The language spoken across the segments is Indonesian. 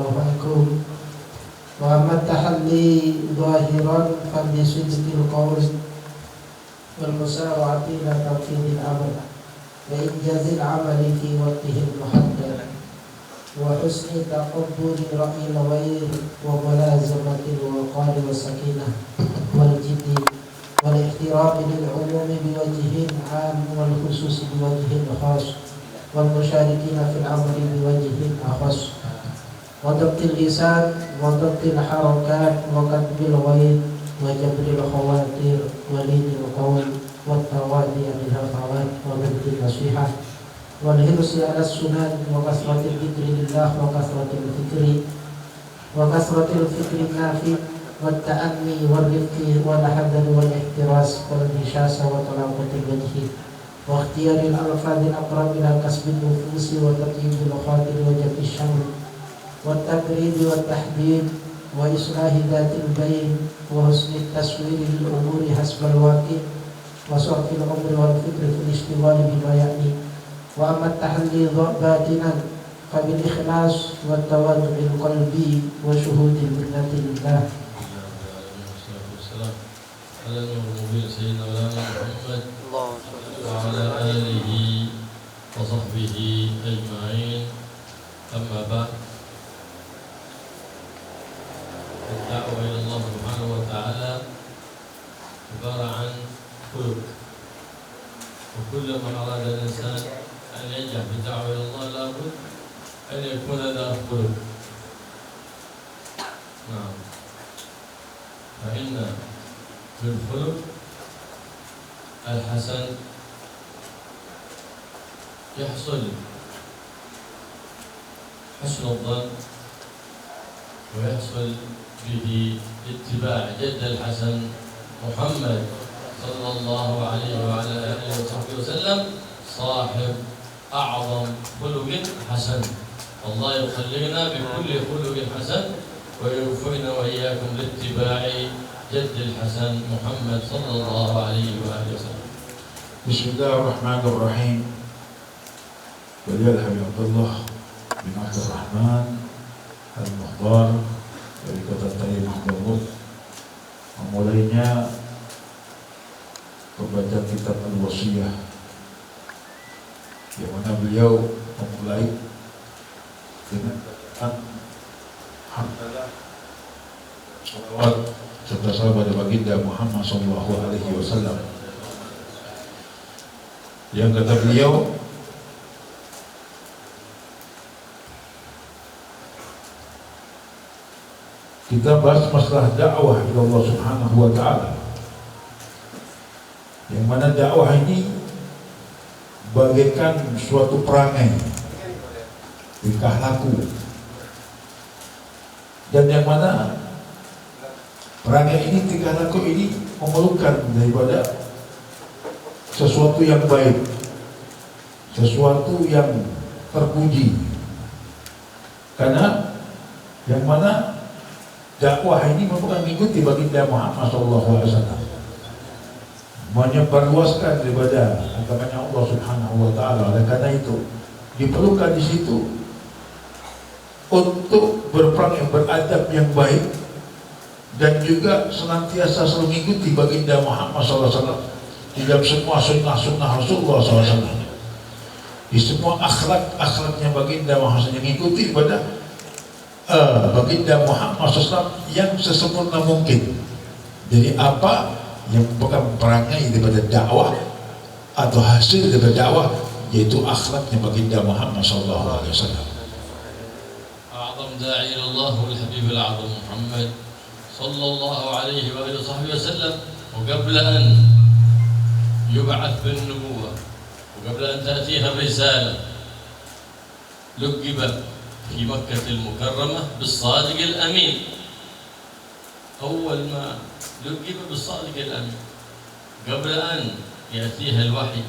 الله عنكم. وأما التحلي ظاهرا فبصدق القول والمسارعة إلى تنفيذ الأمر وإنجاز العمل في وقته المحدد وحسن تقبل رأي الغير وملازمة الوقار والسكينة والجد والاحترام للعموم بوجه عام والخصوص بوجه خاص والمشاركين في العمل بوجه أخص وضبط اللسان وضبط الحركات وكتب الغيظ وجبر الخواطر ولين القول والتواضع للهفوات وبذل النصيحة والحرص على السنن وكثرة الذكر لله وكثرة الفكر النافع والتأني والرفق والحذر والاحتراس والبشاشة وطلاقة الوجه واختيار الألفاظ الأقرب إلى كسب النفوس وتطيب الخاطر وجف الشمل والتقريب والتحديد وإصلاح ذات البين وحسن التصوير للأمور حسب الواقع وصرف العمر والفكر في الاشتغال بما يعني. وأما التحلي باطنا فبالإخلاص والتواضع القلبي وشهود المنة لله. على المبين سيدنا محمد وعلى آله وصحبه أجمعين. أما بعد، الدعوة إلى الله سبحانه وتعالى عبارة عن خلق، وكل من أراد الإنسان أن ينجح في الدعوة إلى الله لابد أن يكون له خلق. نعم، فإن في الخلق الحسن يحصل حسن الظن ويحصل به اتباع جد الحسن محمد صلى الله عليه وعلى آله وصحبه وسلم صاحب أعظم خلق حسن. الله يخلقنا بكل خلق حسن ويوفقنا وإياكم لاتباع جد الحسن محمد صلى الله عليه وآله وسلم. Bismillahirrahmanirrahim. Beliau Habibullah bin Abdul Rahman Al-Mukhtar dari kota Tayyib Mahmud memulainya membaca kitab Al-Wasiyah, yang mana beliau memulai dengan hamdalah salawat serta salam pada baginda Muhammad sallallahu alaihi wasallam, yang kata beliau, kita bahas masalah dakwah ila Allah Subhanahu wa taala, yang mana dakwah ini bagaikan suatu perangai, tingkah laku, dan yang mana perangai ini, tingkah laku ini memerlukan daripada sesuatu yang baik, sesuatu yang terpuji, karena yang mana dakwah ini merupakan mengikuti baginda Muhammad SAW, menyebarluaskan daripada agamanya Allah Subhanahu wa taala. Oleh karena itu diperlukan di situ untuk berperangai, beradab yang baik, dan juga senantiasa selalu mengikuti baginda Muhammad SAW di dalam semua sunnah-sunnah Rasulullah SAW, di semua akhlak-akhlaknya baginda Muhammad SAW, mengikuti pada baginda Muhammad SAW yang sesempurna mungkin. Jadi apa yang merupakan perangai daripada dakwah atau hasil daripada dakwah, yaitu akhlaknya baginda Muhammad SAW. أعظم داعي إلى الله هو الحبيب الأعظم محمد صلى الله عليه وآله وصحبه وسلم. وقبل أن يبعث بالنبوة وقبل أن تأتيها الرسالة لقب في مكة المكرمة بالصادق الأمين. أول ما لقب بالصادق الأمين قبل أن يأتيها الوحي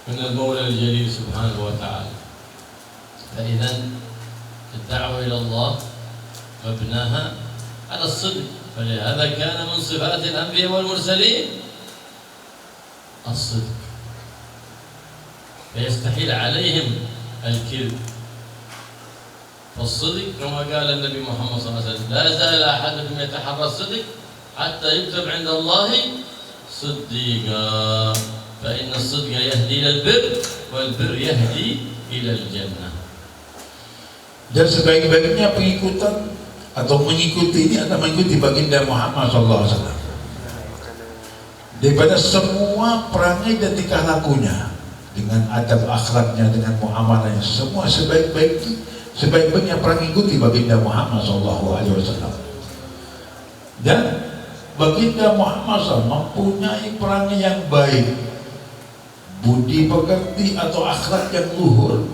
من المولى الجليل سبحانه وتعالى. فإذا الدعوة إلى الله مبناها على الصدق، فلهذا كان من صفات الأنبياء والمرسلين الصدق، فيستحيل عليهم الكذب. فالصدق كما قال النبي محمد صلى الله عليه وسلم لا يزال أحدكم يتحرى الصدق حتى يكتب عند الله صديقا فإن الصدق يهدي إلى البر والبر يهدي إلى الجنة. Dan sebaik-baiknya pengikutan atau mengikuti ini adalah mengikuti baginda Muhammad SAW. Daripada semua perangai dan tingkah lakunya, dengan adab akhlaknya, dengan muamalahnya, semua sebaik-baiknya perang ikuti baginda Muhammad SAW. Dan baginda Muhammad SAW mempunyai perangai yang baik, budi pekerti atau akhlak yang luhur.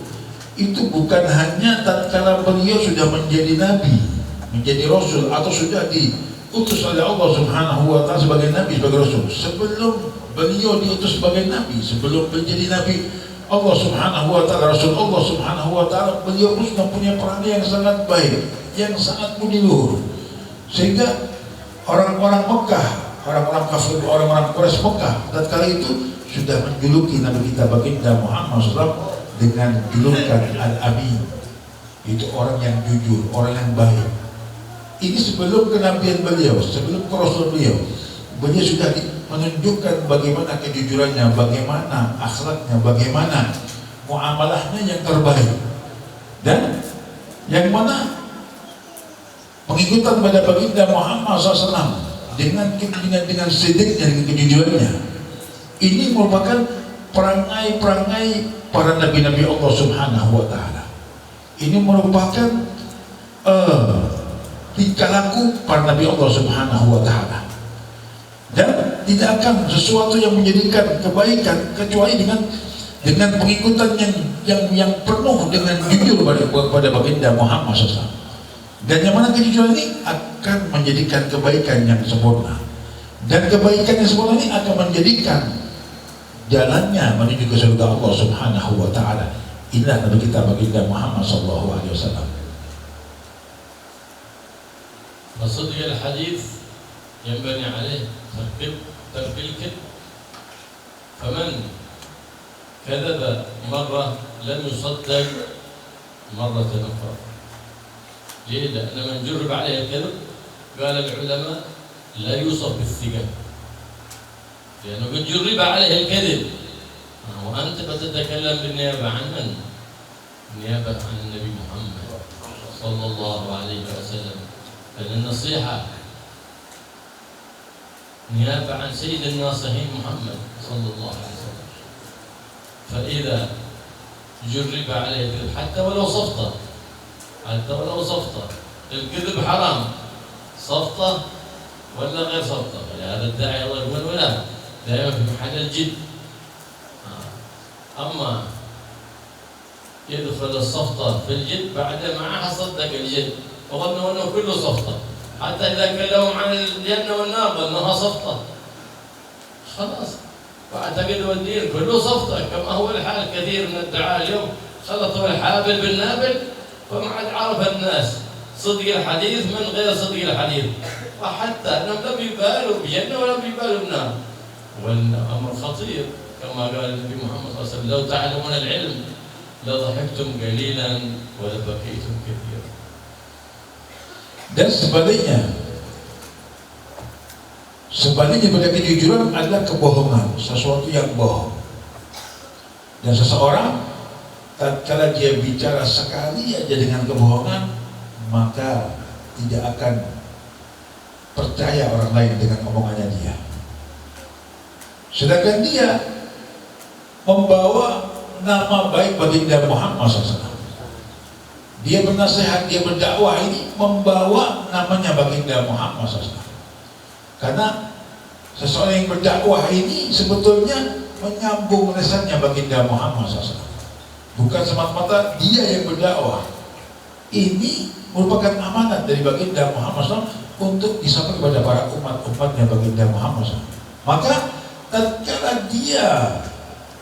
Itu bukan hanya tatkala beliau sudah menjadi nabi, menjadi rasul, atau sudah diutus oleh Allah Subhanahu wa taala sebagai nabi, sebagai rasul. Sebelum beliau diutus sebagai nabi, sebelum menjadi nabi Allah Subhanahu wa taala, rasul Allah Subhanahu wa taala, beliau pun sudah punya perangai yang sangat baik, yang sangat budi luhur. Sehingga orang-orang Mekah, orang-orang kafir, orang-orang Quraisy Mekah tatkala itu sudah menjuluki Nabi kita baginda Muhammad SAW dengan julukan Al-Amin. Itu orang yang jujur, orang yang baik. Ini sebelum kenabian beliau, sebelum rasul beliau sudah menunjukkan bagaimana kejujurannya, bagaimana akhlaknya, bagaimana muamalahnya yang terbaik. Dan yang mana pengikutan pada baginda Muhammad SAW dengan sidiknya, dengan kejujurannya, ini merupakan perangai-perangai para nabi-nabi Allah Subhanahu wa taala. Ini merupakan tingkah laku para nabi Allah Subhanahu wa taala. Dan tidak akan sesuatu yang menjadikan kebaikan kecuali dengan pengikutan yang penuh dengan jujur pada baginda Muhammad SAW. Dan yang mana kejujuran ini akan menjadikan kebaikan yang sempurna. Dan kebaikan yang sempurna ini akan menjadikan jalannya menuju ke surga Allah Subhanahu wa taala. Inilah Nabi kita baginda Muhammad sallallahu alaihi wasallam. فصدق الحديث ينبني عليه ترك الكذب فمن كذب مرة لم يصدق مرة أخرى. ليه؟ لأن من جرب عليه الكذب قال العلماء لا يوصف بالثقة لأنه قد جرب عليه الكذب وأنت بتتكلم بالنيابة عن من؟ النيابة عن النبي محمد صلى الله عليه وسلم. لأن النصيحة نيابة عن سيد الناصحين محمد صلى الله عليه وسلم. فإذا جرب عليه الكذب حتى ولو صفطة، الكذب حرام، صفطة ولا غير صفطة، فلهذا الداعي الله يقول ولا دائما في محل الجد. أما يدخل الصفطة في الجد بعد ما صدق الجد وظنوا أنه كله صفطة، حتى إذا كلموا عن الجنة والنار ظنوها صفطة، خلاص واعتقدوا الدين كله صفطة كما هو الحال. كثير من الدعاة اليوم خلطوا الحابل بالنابل فما عاد عرف الناس صدق الحديث من غير صدق الحديث، وحتى أنهم لم يبالوا بجنة ولم يبالوا بنار. والأمر خطير كما قال النبي محمد صلى الله عليه وسلم لو تعلمون العلم لضحكتم قليلا ولبكيتم كثيرا. Dan sebaliknya pada kejujuran adalah kebohongan, sesuatu yang bohong. Dan seseorang tatkala dia bicara sekali aja dengan kebohongan, maka tidak akan percaya orang lain dengan omongannya dia. Sedangkan dia membawa nama baik baginda Muhammad SAW. Dia bernasihat, dia berdakwah ini membawa namanya baginda Muhammad SAW. Karena seseorang yang berdakwah ini sebetulnya menyambung lisannya baginda Muhammad SAW. Bukan semata-mata dia yang berdakwah. Ini merupakan amanat dari baginda Muhammad SAW untuk disampaikan kepada para umat-umatnya baginda Muhammad SAW. Maka tatkala dia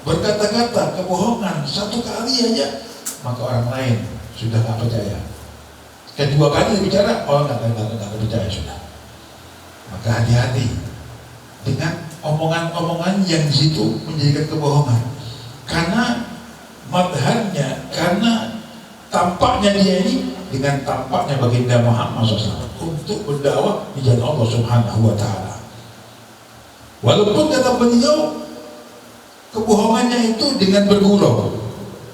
berkata-kata kebohongan satu kali aja, maka orang lain sudah nggak percaya. Kedua kali dia bicara, orang nggak percaya sudah. Maka hati-hati dengan omongan-omongan yang di situ menjadikan kebohongan. Karena madharnya, karena tampaknya dia ini dengan tampaknya baginda Muhammad SAW untuk berdakwah di jalan Allah Subhanahu wa Ta'ala. Walaupun kata beliau kebohongannya itu dengan bergurau,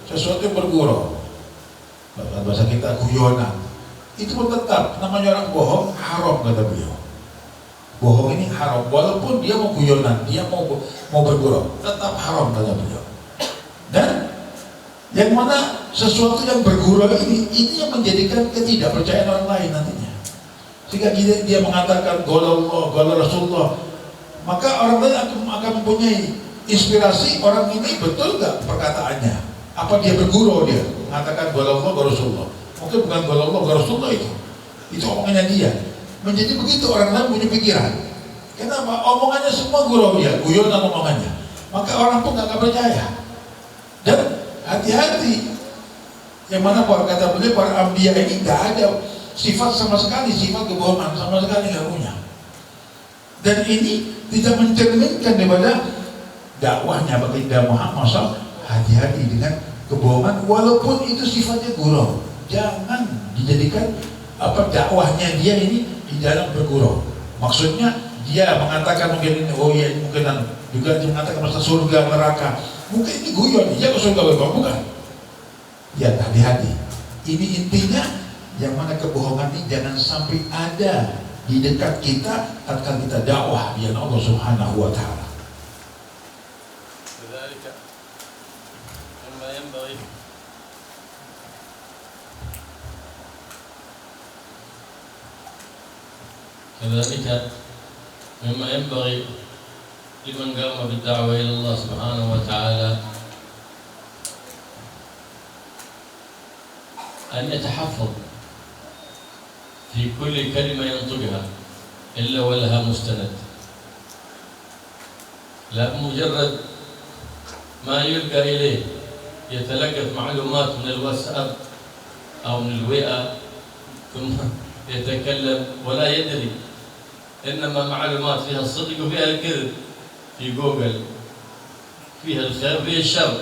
sesuatu yang bergurau, bahasa kita guyonan, itu pun tetap namanya orang bohong haram kata beliau. Bohong ini haram, walaupun dia mau guyonan, dia mau bergurau, tetap haram kata beliau. Dan yang mana sesuatu yang bergurau ini yang menjadikan ketidakpercayaan orang lain nantinya. Sehingga dia mengatakan qala Allah, qala Rasulullah, maka orang lain akan mempunyai inspirasi, orang ini betul gak perkataannya? Apa dia bergurau, dia mengatakan qala Allah, qala Rasulullah? Mungkin bukan qala Allah, qala Rasulullah itu omongannya dia. Menjadi begitu orang lain punya pikiran. Kenapa? Omongannya semua gurau dia, guyonan omongannya. Maka orang pun gak akan percaya. Dan hati-hati, yang mana kata beliau para anbiya ini gak ada sifat sama sekali, sifat kebohongan sama sekali gak punya. Dan ini tidak mencerminkan daripada dakwahnya baginda Muhammad SAW. Hati-hati dengan kebohongan, walaupun itu sifatnya gurau. Jangan dijadikan dakwahnya dia ini di dalam bergurau. Maksudnya dia mengatakan mungkin oh ya mungkin juga dia mengatakan masalah surga neraka. Mungkin ini guyon, ya ke surga bukan. Ya hati-hati. Ini intinya yang mana kebohongan ini jangan sampai ada di dekat kita tatkala kita dakwah di jalan Allah Subhanahu wa Ta'ala. كذلك مما ينبغي لمن قام بالدعوة إلى الله سبحانه وتعالى أن يتحفظ في كل كلمة ينطقها إلا ولها مستند. لا مجرد ما يلقى إليه يتلقف معلومات من الواتساب أو من الوئة ثم يتكلم ولا يدري، إنما معلومات فيها الصدق وفيها الكذب. في جوجل فيها الخير وفيها الشر،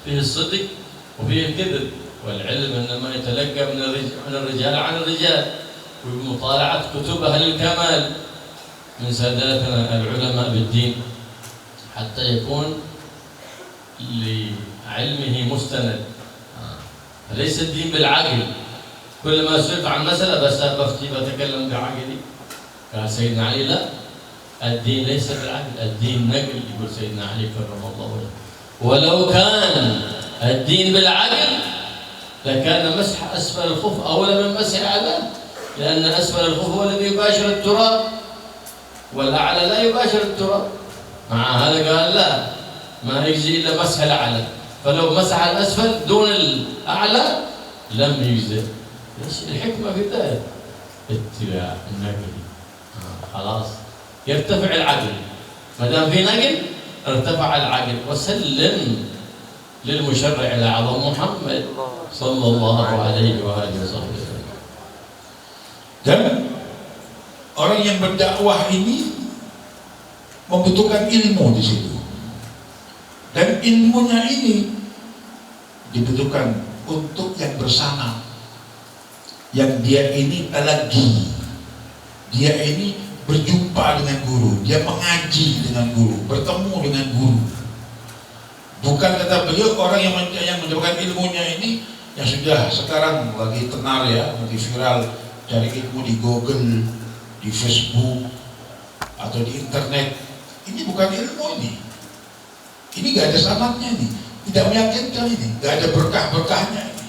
فيه الصدق وفيه الكذب. والعلم إنما يتلقى من الرجال عن الرجال، وبمطالعة كتب أهل الكمال من ساداتنا العلماء بالدين حتى يكون لعلمه مستند. فليس الدين بالعقل، كلما سئلت عن مسألة بس بتكلم بعقلي. قال سيدنا علي لا، الدين ليس بالعقل، الدين نقل. يقول سيدنا علي كرم الله وجهه ولو كان الدين بالعقل لكان مسح أسفل الخف أولى من مسح أعلاه، لأن أسفل الخف هو الذي يباشر التراب والأعلى لا يباشر التراب. مع هذا قال لا، ما يجزي إلا مسح الأعلى، فلو مسح الأسفل دون الأعلى لم يجزي. الحكمة في ذلك اتباع النقل. خلاص يرتفع العقل، ما دام في نقل ارتفع العقل. وسلم للمشرع الأعظم محمد صلى الله عليه وآله وسلم. Dan orang yang berdakwah ini membutuhkan ilmu di situ. Dan ilmunya ini dibutuhkan untuk yang bersama, yang dia ini talaqi, dia ini berjumpa dengan guru, dia mengaji dengan guru, bertemu dengan guru. Bukan kata beliau orang yang mendapatkan ilmunya ini yang sudah sekarang lagi tenar ya, lagi viral, cari ilmu di Google, di Facebook atau di internet. Ini bukan ilmu ini. Ini gak ada sanadnya ini, tidak meyakinkan ini, gak ada berkah-berkahnya ini.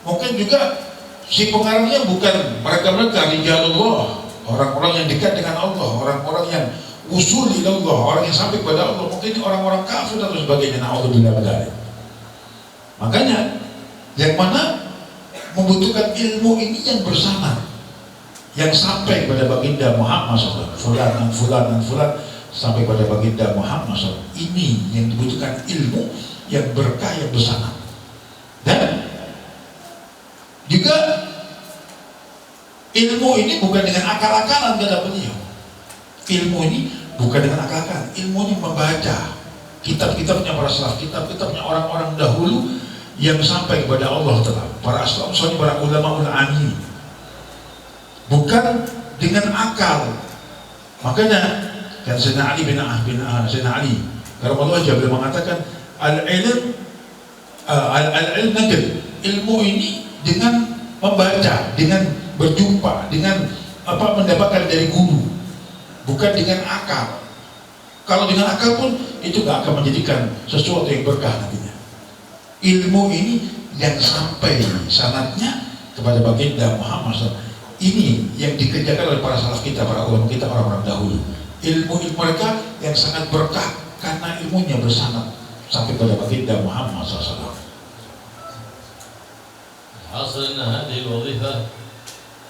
Mungkin juga si pengarangnya bukan mereka-mereka rijalullah, orang-orang yang dekat dengan Allah, orang-orang yang usul ilallah, orang yang sampai kepada Allah. Mungkin ini orang-orang kafir atau sebagainya. Na'udzubillah min dzalik. Makanya yang mana membutuhkan ilmu ini yang bersama, yang sampai kepada baginda Muhammad SAW. Fulan dan fulan dan fulan sampai pada baginda Muhammad SAW. Ini yang dibutuhkan ilmu yang berkah yang bersama. Dan juga ilmu ini bukan dengan akal-akalan kata beliau. Ilmu ini bukan dengan akal-akalan. Ilmu ini membaca kitab-kitabnya para salaf, kitab-kitabnya orang-orang dahulu yang sampai kepada Allah Ta'ala, para aslam salih, para ulama ulama, bukan dengan akal. Makanya kan Sayyidina Ali Sayyidina Ali karamallahu wajhahu beliau mengatakan al-ilm nakal, ilmu ini dengan membaca, dengan berjumpa, dengan mendapatkan dari guru, bukan dengan akal. Kalau dengan akal pun itu gak akan menjadikan sesuatu yang berkah nantinya. Ilmu ini yang sampai sanadnya kepada baginda Muhammad SAW. Ini yang dikerjakan oleh para salaf kita, para ulama kita, orang-orang dahulu. Ilmu mereka yang sangat berkah karena ilmunya bersanad sampai pada baginda Muhammad SAW. حاصل أن هذه الوظيفة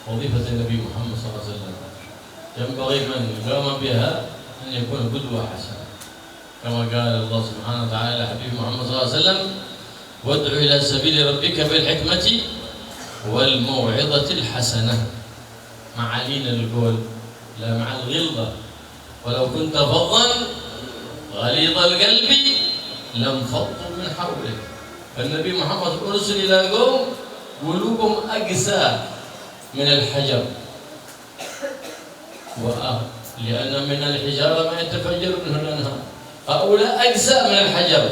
وظيفة النبي محمد صلى الله عليه وسلم، ينبغي من قام بها أن يكون قدوة حسنة، كما قال الله سبحانه وتعالى حبيب محمد صلى الله عليه وسلم: وادع إلى سبيل ربك بالحكمة والموعظة الحسنة. مع لين القول لا مع الغلظة، ولو كنت فظا غليظ القلب لانفضوا من حولك. النبي محمد أرسل إلى قوم قلوبهم أقسى من الحجر، لأن من الحجارة ما يتفجر منه الأنهار، هؤلاء أقسى من الحجر.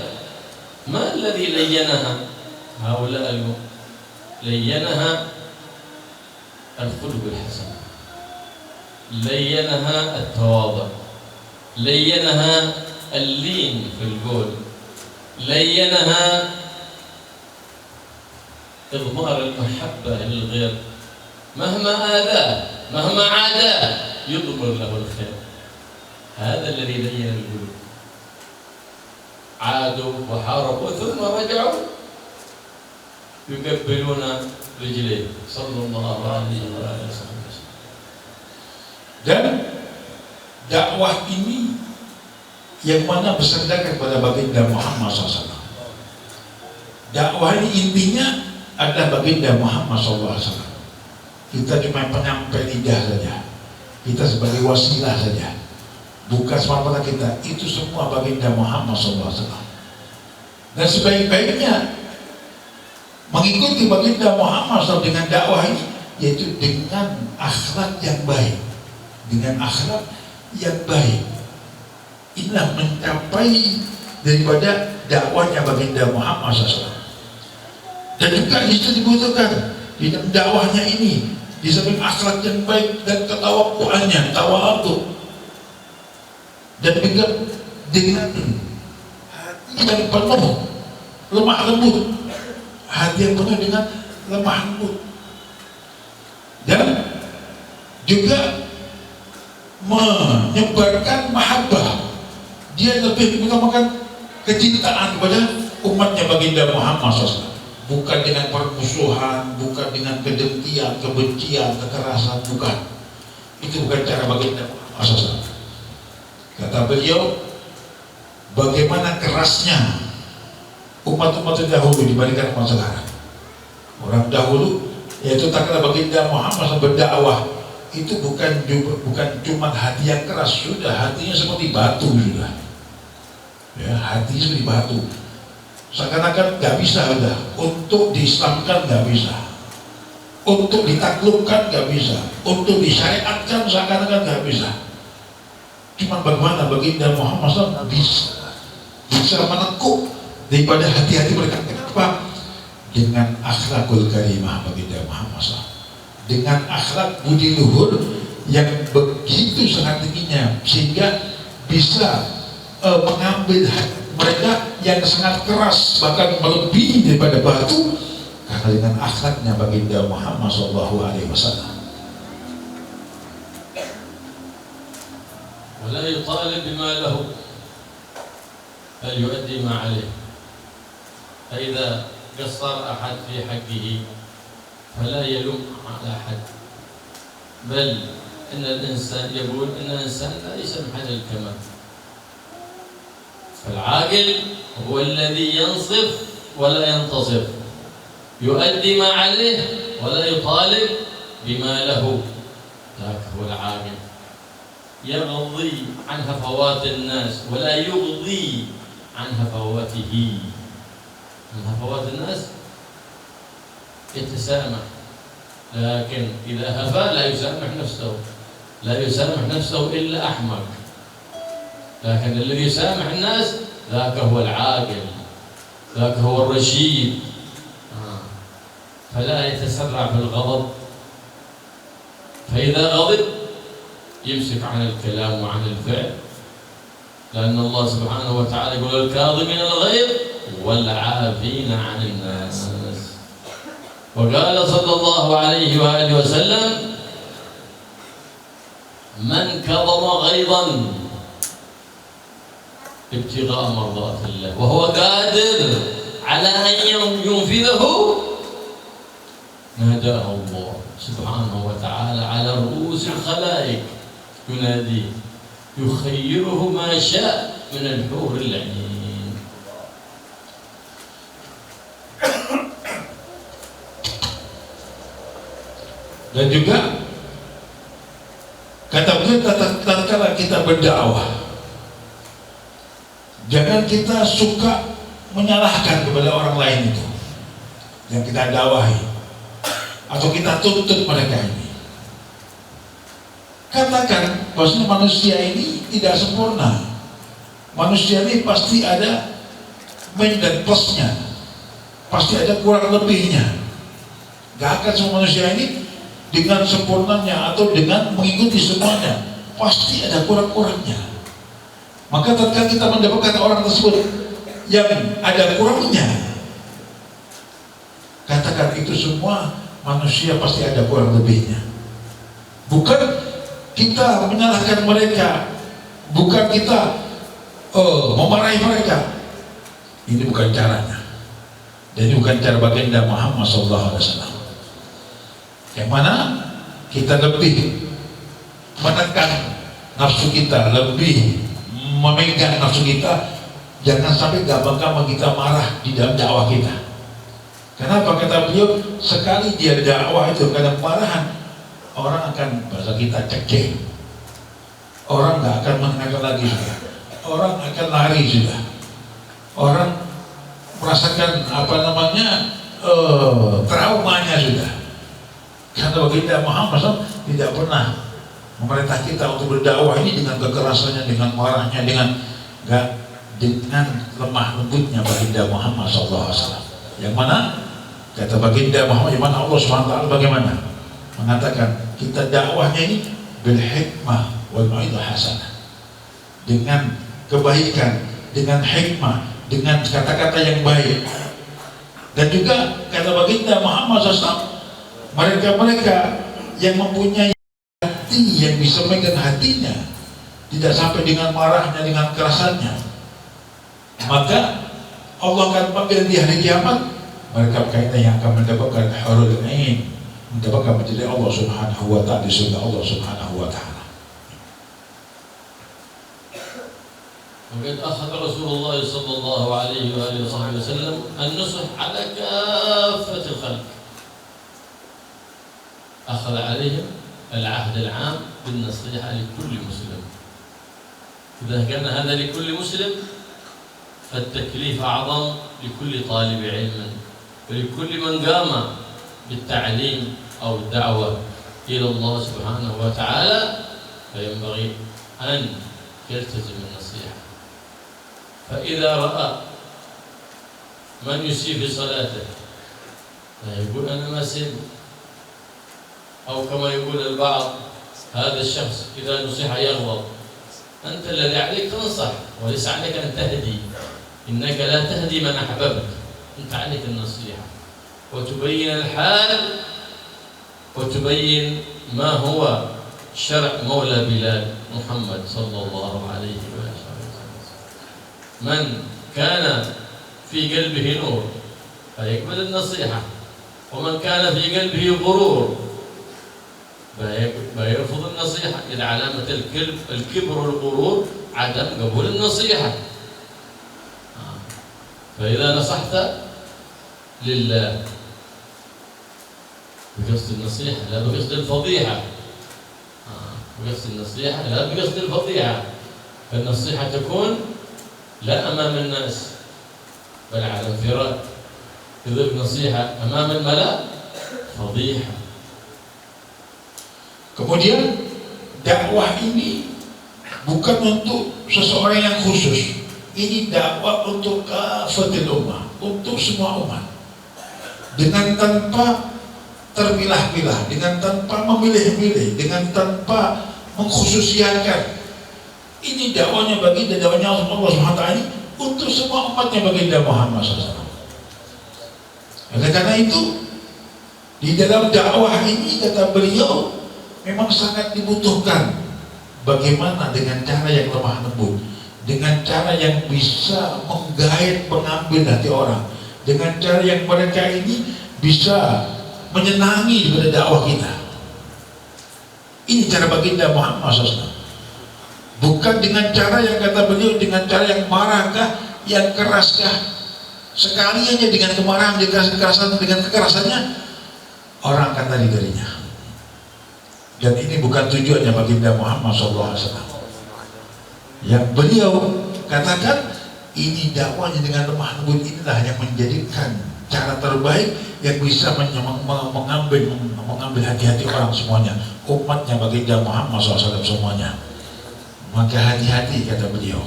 ما الذي لينها هؤلاء لينها الخلق الحسن، لينها التواضع، لينها اللين في القول، لينها إضمار المحبة للغير، مهما آذاه مهما عاداه يضمر له الخير. هذا الذي لين القلوب. عادوا وحاربوا ثم رجعوا يقبلون رجليه صلى الله عليه وسلم. Dan dakwah ini yang mana bersandar kepada baginda Muhammad SAW. Dakwah ini intinya adalah baginda Muhammad SAW. Kita cuma penyampai lidah saja, kita sebagai wasilah saja, bukan semata-mata kita. Itu semua baginda Muhammad SAW. Dan sebaik-baiknya mengikuti baginda Muhammad SAW dengan dakwah ini, yaitu dengan akhlak yang baik, dengan akhlak yang baik. Inilah mencapai daripada dakwahnya baginda Muhammad SAW. Dan juga itu dibutuhkan di dalam dakwahnya ini, di samping akhlak yang baik dan ketawakuannya, tawadhu, dan juga dengan hati yang penuh lemah lembut, hati yang penuh dengan lemah lembut, dan juga menyebarkan mahabbah. Dia lebih mengutamakan kecintaan kepada umatnya baginda Muhammad SAW, bukan dengan permusuhan, bukan dengan kedengkian, kebencian, kekerasan, bukan. Itu bukan cara baginda Muhammad SAW. Kata beliau, bagaimana kerasnya umat-umat dahulu dibandingkan umat sekarang. Orang dahulu, yaitu tak kala baginda Muhammad SAW berdakwah, itu bukan cuma hati yang keras, sudah hatinya seperti batu sudah. Ya, hatinya seperti batu. Seakan-akan nggak bisa sudah untuk diislamkan, nggak bisa, untuk ditaklukkan nggak bisa, untuk disyariatkan seakan-akan nggak bisa. Cuma bagaimana baginda Muhammad SAW bisa menekuk daripada hati-hati mereka. Kenapa? Dengan akhlakul karimah baginda Muhammad SAW, dengan akhlak budi luhur yang begitu sangat tingginya, sehingga bisa mengambil hati mereka yang sangat keras, bahkan melebihi daripada batu, karena dengan akhlaknya baginda Muhammad SAW. ولا يطالب بما له بل يؤدي ما عليه. فإذا قصر أحد في حقه فلا يلوم على أحد، بل إن الإنسان يقول إن الإنسان لا يسمح للكمال. فالعاقل هو الذي ينصف ولا ينتصف، يؤدي ما عليه ولا يطالب بما له. ذاك هو العاقل، يغضي عن هفوات الناس ولا يغضي عن هفواته. من هفوات الناس يتسامح، لكن إذا هفا لا يسامح نفسه، لا يسامح نفسه إلا أحمق. لكن الذي يسامح الناس ذاك هو العاقل، ذاك هو الرشيد. فلا يتسرع في الغضب، فإذا غضب يمسك عن الكلام وعن الفعل، لأن الله سبحانه وتعالى يقول الكاظمين الغيظ والعافين عن الناس. وقال صلى الله عليه وآله وسلم من كظم غيظا ابتغاء مرضات الله وهو قادر على أن ينفذه ناداه الله سبحانه وتعالى على رؤوس الخلائق يناديه يخيره ما شاء من الحور العين. Dan juga kata beliau tatkala kita berdakwah, jangan kita suka menyalahkan kepada orang lain itu yang kita dakwahi atau kita tuntut mereka ini. Katakan bahwasanya manusia ini tidak sempurna. Manusia ini pasti ada min dan plusnya, pasti ada kurang lebihnya. Gak akan semua manusia ini dengan sempurnanya atau dengan mengikuti semuanya, pasti ada kurang-kurangnya. Maka tatkala kita mendapatkan orang tersebut yang ada kurangnya, katakan itu semua manusia pasti ada kurang lebihnya. Bukan kita menyalahkan mereka, bukan kita memarahi mereka. Ini bukan caranya. Dan ini bukan cara baginda Muhammad SAW. Yang mana kita lebih menekan nafsu kita, lebih memegang nafsu kita, jangan sampai gampang-gampang kita marah di dalam dakwah kita. Kenapa? Kata beliau, sekali dia dakwah itu kadang marahan, orang akan bahasa kita cekeh, orang nggak akan mengenal lagi sudah, orang akan lari sudah, orang merasakan traumanya sudah. Karena baginda Muhammad SAW tidak pernah memerintah kita untuk berdakwah ini dengan kekerasannya, dengan marahnya, dengan lemah lembutnya baginda Muhammad SAW. Yang mana kata baginda Muhammad, yang mana Allah SWT bagaimana mengatakan kita dakwahnya ini bil hikmah wal mau'izah hasanah, dengan kebaikan, dengan hikmah, dengan kata-kata yang baik. Dan juga kata baginda Muhammad SAW, mereka-mereka yang mempunyai hati, yang bisa memegang hatinya, tidak sampai dengan marahnya, dengan kerasannya, maka Allah akan panggil di hari kiamat mereka yang akan mendapatkan hurul ain, mendapatkan menjadi Allah Subhanahu wa ta'ala di surga Allah Subhanahu wa ta'ala. وقد أخذ رسول الله صلى الله عليه وآله وسلم النصح على كافة الخلق، أخذ عليهم العهد العام بالنصيحة لكل مسلم. إذا كان هذا لكل مسلم فالتكليف أعظم لكل طالب علم ولكل من قام بالتعليم أو الدعوة إلى الله سبحانه وتعالى، فينبغي أن يلتزم النصيحة. فإذا رأى من يسيء في صلاته يقول أنا ما سيب، أو كما يقول البعض هذا الشخص إذا نصح يغضب. أنت الذي عليك تنصح وليس عليك أن تهدي، إنك لا تهدي من أحببت، أنت عليك النصيحة وتبين الحال وتبين ما هو شرع مولى بلال محمد صلى الله عليه وسلم. من كان في قلبه نور فيقبل النصيحة، ومن كان في قلبه غرور فيرفض النصيحة. إذا علامة الكبر والغرور عدم قبول النصيحة. فإذا نصحت لله بقصد النصيحة لا بقصد الفضيحة، بقصد النصيحة لا بقصد الفضيحة، فالنصيحة تكون لا أمام الناس بل على انفراد كذب نصيحة أمام الملأ فضيحة. Kemudian dakwah ini bukan untuk seseorang yang khusus. Ini dakwah untuk kafatul ummah, untuk semua umat. Dengan tanpa terpilah-pilah, dengan tanpa memilih-milih, dengan tanpa mengkhususkan. Ini dakwahnya baginda, dakwahnya Allah SWT ini untuk semua umatnya baginda Muhammad SAW. Oleh karena itu, di dalam dakwah ini kata beliau memang sangat dibutuhkan bagaimana dengan cara yang lemah lembut, dengan cara yang bisa menggait, mengambil hati orang, dengan cara yang mereka ini bisa menyenangi pada dakwah kita. Ini cara baginda Muhammad SAW. Bukan dengan cara yang kata beliau, dengan cara yang marahkah, yang keraskah. Sekali aja dengan kemarahan, dengan kekerasannya orang akan lari darinya. Dan ini bukan tujuannya baginda Muhammad SAW. Yang beliau katakan, ini dakwahnya dengan lemah lembut, inilah yang menjadikan cara terbaik yang bisa mengambil hati-hati orang semuanya, umatnya baginda Muhammad SAW semuanya. Maka hati-hati kata beliau,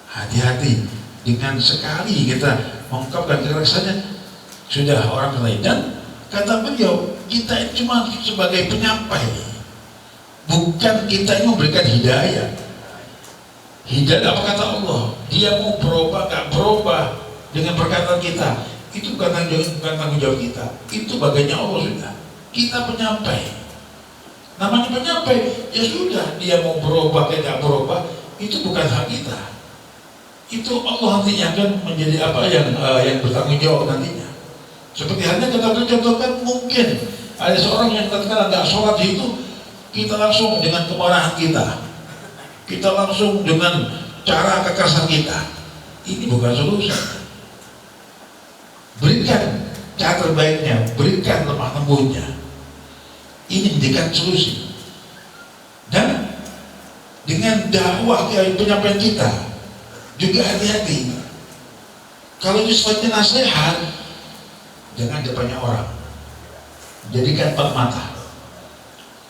hati-hati dengan sekali kita mengungkapkan kekerasannya sudah orang lain. Dan kata beliau, kita ini cuma sebagai penyampai, bukan kita ini memberikan hidayah. Hidayah apa kata Allah? Dia mau berubah gak berubah dengan perkataan kita, itu bukan tanggung jawab kita. Itu bagiannya Allah sudah. Kita penyampai. Namanya penyampai, ya sudah, dia mau berubah kayak gak berubah, itu bukan hak kita. Itu Allah nantinya akan menjadi apa yang bertanggung jawab nantinya. Seperti halnya kita contohkan, mungkin ada seorang yang tatkala nggak sholat itu, kita langsung dengan kemarahan kita langsung dengan cara kekerasan kita. Ini bukan solusi. Berikan cara terbaiknya, berikan lemah lembutnya. Ini menjadikan solusi. Dan dengan dakwah penyampaian kita juga hati-hati. Kalau itu sifatnya nasihat, jangan depannya orang, jadikan empat mata.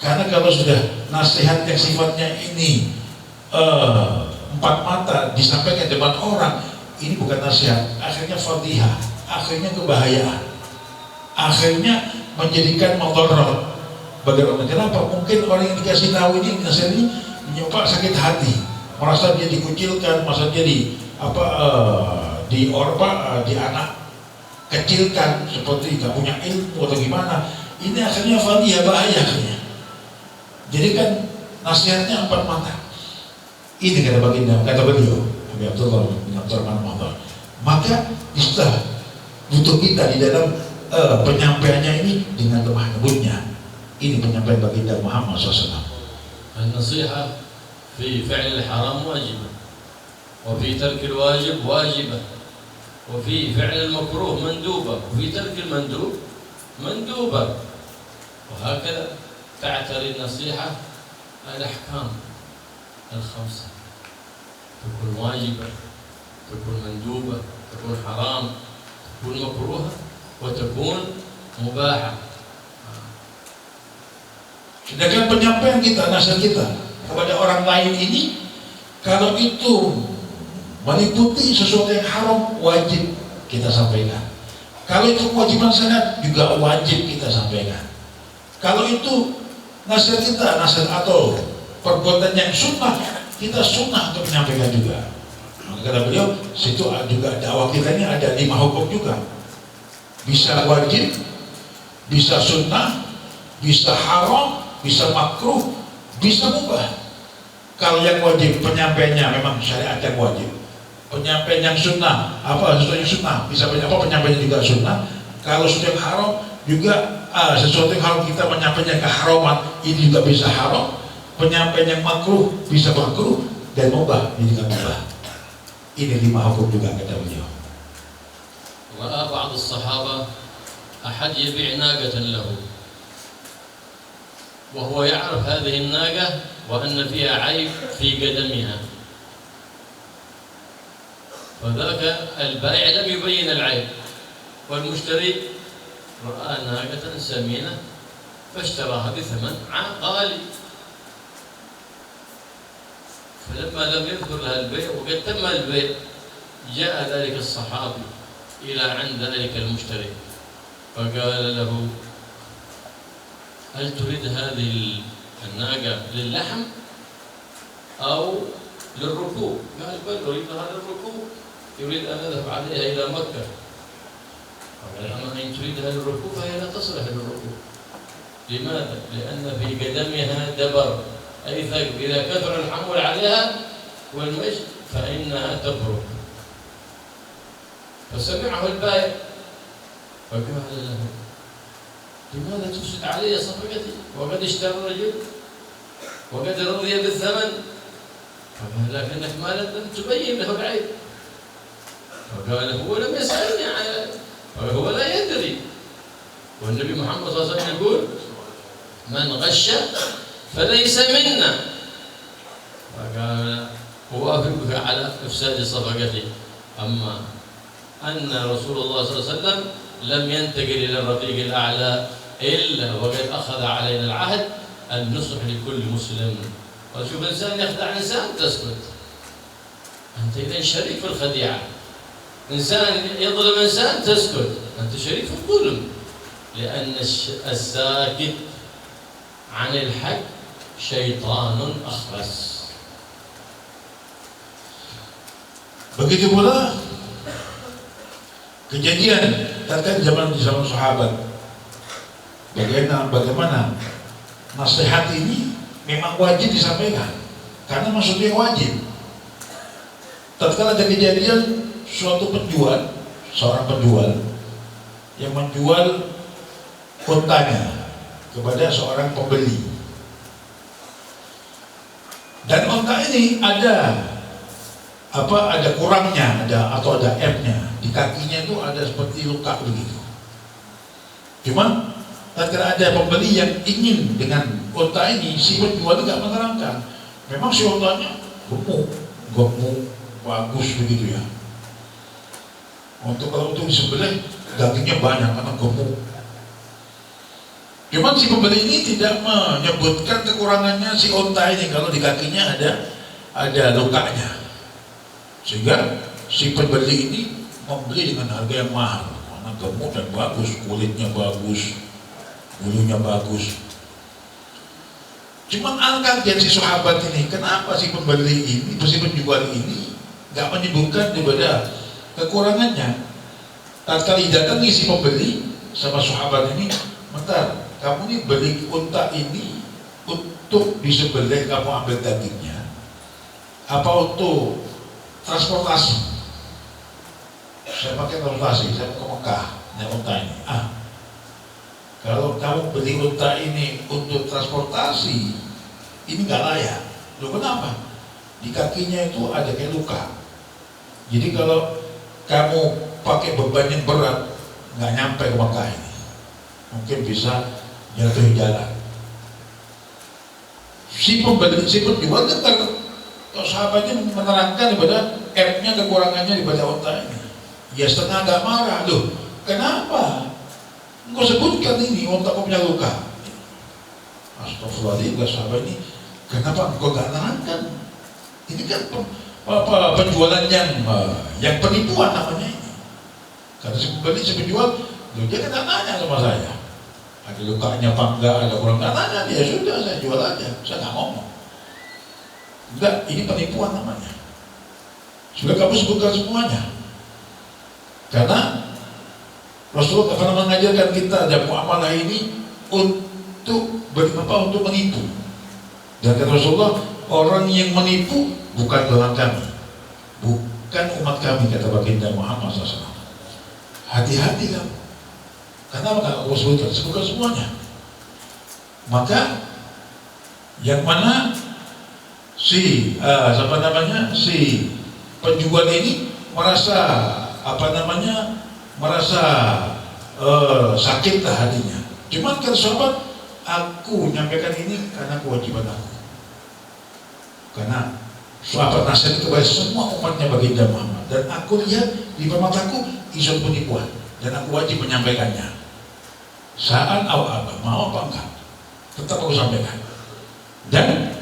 Karena kalau sudah nasihat yang sifatnya ini empat mata disampaikan depan orang, ini bukan nasihat, akhirnya fadhihah, akhirnya kebahayaan, akhirnya menjadikan mudarat. Bagaimana? Kenapa? Mungkin orang yang dikasih tahu ini nasihat ini mencoba sakit hati, merasa dia dikucilkan, merasa dia di anak kecilkan, seperti gak punya ilmu atau gimana. Ini akhirnya fadhihah, bahaya akhirnya. Jadi kan nasihatnya empat mata. Ini kata baginda, kata beliau Abi Abdullah bin Abdurrahman Mahmud. Maka istilah butuh kita di dalam penyampaiannya ini dengan lemah lembutnya. Ini penyampaian baginda Muhammad SAW. النصيحة في فعل الحرام واجبة، وفي ترك الواجب واجبة، وفي فعل المكروه مندوبة، وفي ترك المندوب مندوبة، وهكذا تعتري النصيحة الأحكام الخمسة، تكون واجبة، تكون مندوبة، تكون حرام، تكون مكروهة، وتكون مباحة. Sedangkan penyampaian kita, nasihat kita kepada orang lain ini, kalau itu meliputi sesuatu yang haram, wajib kita sampaikan. Kalau itu kewajiban syariat, juga wajib kita sampaikan. Kalau itu nasihat kita, nasihat atau perbuatan yang sunnah, kita sunnah untuk menyampaikan juga. Maka kata beliau, situ juga dakwah kita ini ada 5 hukum juga. Bisa wajib, bisa sunnah, bisa haram, bisa makruh, bisa mubah. Kalau yang wajib, penyampaiannya memang syariat yang wajib. Penyampaian yang sunnah, sesuatu yang sunnah, bisa penyampaiannya juga sunnah. Kalau sesuatu yang haram, juga sesuatu yang haram kita menyampaikan keharaman, ini juga bisa haram. Penyampaian yang makruh, bisa makruh, dan mubah, ini juga mubah. Ini 5 hukum juga kata beliau. Wa ba'd as-sahaba ahad yabi' naqatan lahu, وهو يعرف هذه الناقة وأن فيها عيب في قدمها، فذاك البائع لم يبين العيب، والمشتري رأى ناقة سمينة فاشتراها بثمن غالي، فلما لم يذكر لها البيع وقد تم البيع جاء ذلك الصحابي إلى عند ذلك المشتري فقال له: هل تريد هذه الناقة للحم أو للركوب؟ قال: بل أريدها للركوب، يريد أن أذهب عليها إلى مكة. قال: أما إن تريدها للركوب فهي لا تصلح للركوب. لماذا؟ لأن في قدمها دبر، أي ثقب، إذا كثر الحمل عليها والمشي فإنها تبرك. فسمعه البائع فقال له: لماذا تفسد علي صفقتي وقد اشترى الرجل وقد رضي بالثمن؟ فقال: لكنك ما لم تبين له العيب. فقال: هو لم يسألني هو لا يدري. والنبي محمد صلى الله عليه وسلم يقول: من غش فليس منا. فقال: أوافقك على إفساد صفقتي، أما أن رسول الله صلى الله عليه وسلم لم ينتقل إلى الرفيق الأعلى إلا وقد أخذ علينا العهد النصح لكل مسلم. وشوف إنسان يخدع إنسان تسكت، أنت إذا شريك في الخديعة. إنسان يظلم إنسان تسكت، أنت شريك في الظلم، لأن الساكت عن الحق شيطان أخرس. Begitu pula kejadian terkait zaman sahabat. Bagaimana nasihat ini memang wajib disampaikan karena maksudnya wajib. Tatkala ada kejadian suatu seorang penjual yang menjual untanya kepada seorang pembeli, dan unta ini ada kurangnya, atau ada F-nya di kakinya, itu ada seperti luka begitu. Cuma tatkala ada pembeli yang ingin dengan unta ini, si penjual tidak menerangkan. Memang si untanya gemuk, bagus begitu ya. Kalau untuk disembelih dagingnya banyak karena gemuk. Cuman si pembeli ini tidak menyebutkan kekurangannya si unta ini kalau di kakinya ada lukanya. Sehingga si pembeli ini membeli dengan harga yang mahal karena gemuk dan bagus, kulitnya bagus, bulunya bagus. Cuman kaget si sahabat ini, kenapa si pembeli ini, si penjual ini nggak menyebutkan daripada kekurangannya. Tatkala didatangi si pembeli sama sahabat ini, bentar, kamu ini beli unta ini untuk disembelih, kamu ambil dagingnya, apa untuk transportasi? Saya pakai transportasi, saya ke Mekah naik unta ini. Kalau kamu beli unta ini untuk transportasi, ini nggak layak. Loh, kenapa? Di kakinya itu ada kayak luka. Jadi kalau kamu pakai beban yang berat, nggak nyampe ke Mekah ini, mungkin bisa jatuh di jalan. Si penjual dengar kalau sahabatnya menerangkan daripada F-nya, kekurangannya daripada unta ini. Ya setengah agak marah. Loh, kenapa engkau sebutkan ini unta kau punya luka? Astagfirullahaladzim, sahabat ini, kenapa engkau gak nerangkan? Ini kan penjualan yang penipuan namanya ini. Karena si pembeli, si penjual, dia kan gak nanya sama saya, ada lukanya apa enggak, ada kurang, gak nanya dia. Sudah, saya jual aja, saya gak ngomong. Enggak, ini penipuan namanya. Sudah kamu sebutkan semuanya. Karena Rasulullah pernah mengajarkan kita ada muamalah ini untuk untuk menipu. Dan kata Rasulullah, orang yang menipu bukan golongan kami, bukan umat kami, kata baginda Muhammad SAW. Hati-hati kamu. Kenapa nggak aku sebutkan semuanya? Maka yang mana si penjual ini merasa sakit lah hatinya. Cuman kan sahabat, aku menyampaikan ini karena kewajiban aku. Karena sahabat nasihat kepada semua umatnya baginda Muhammad, dan aku lihat di mataku isu penipuan. dan aku wajib menyampaikannya. Sa'an aw aba, mau apa enggak, tetap aku sampaikan. Dan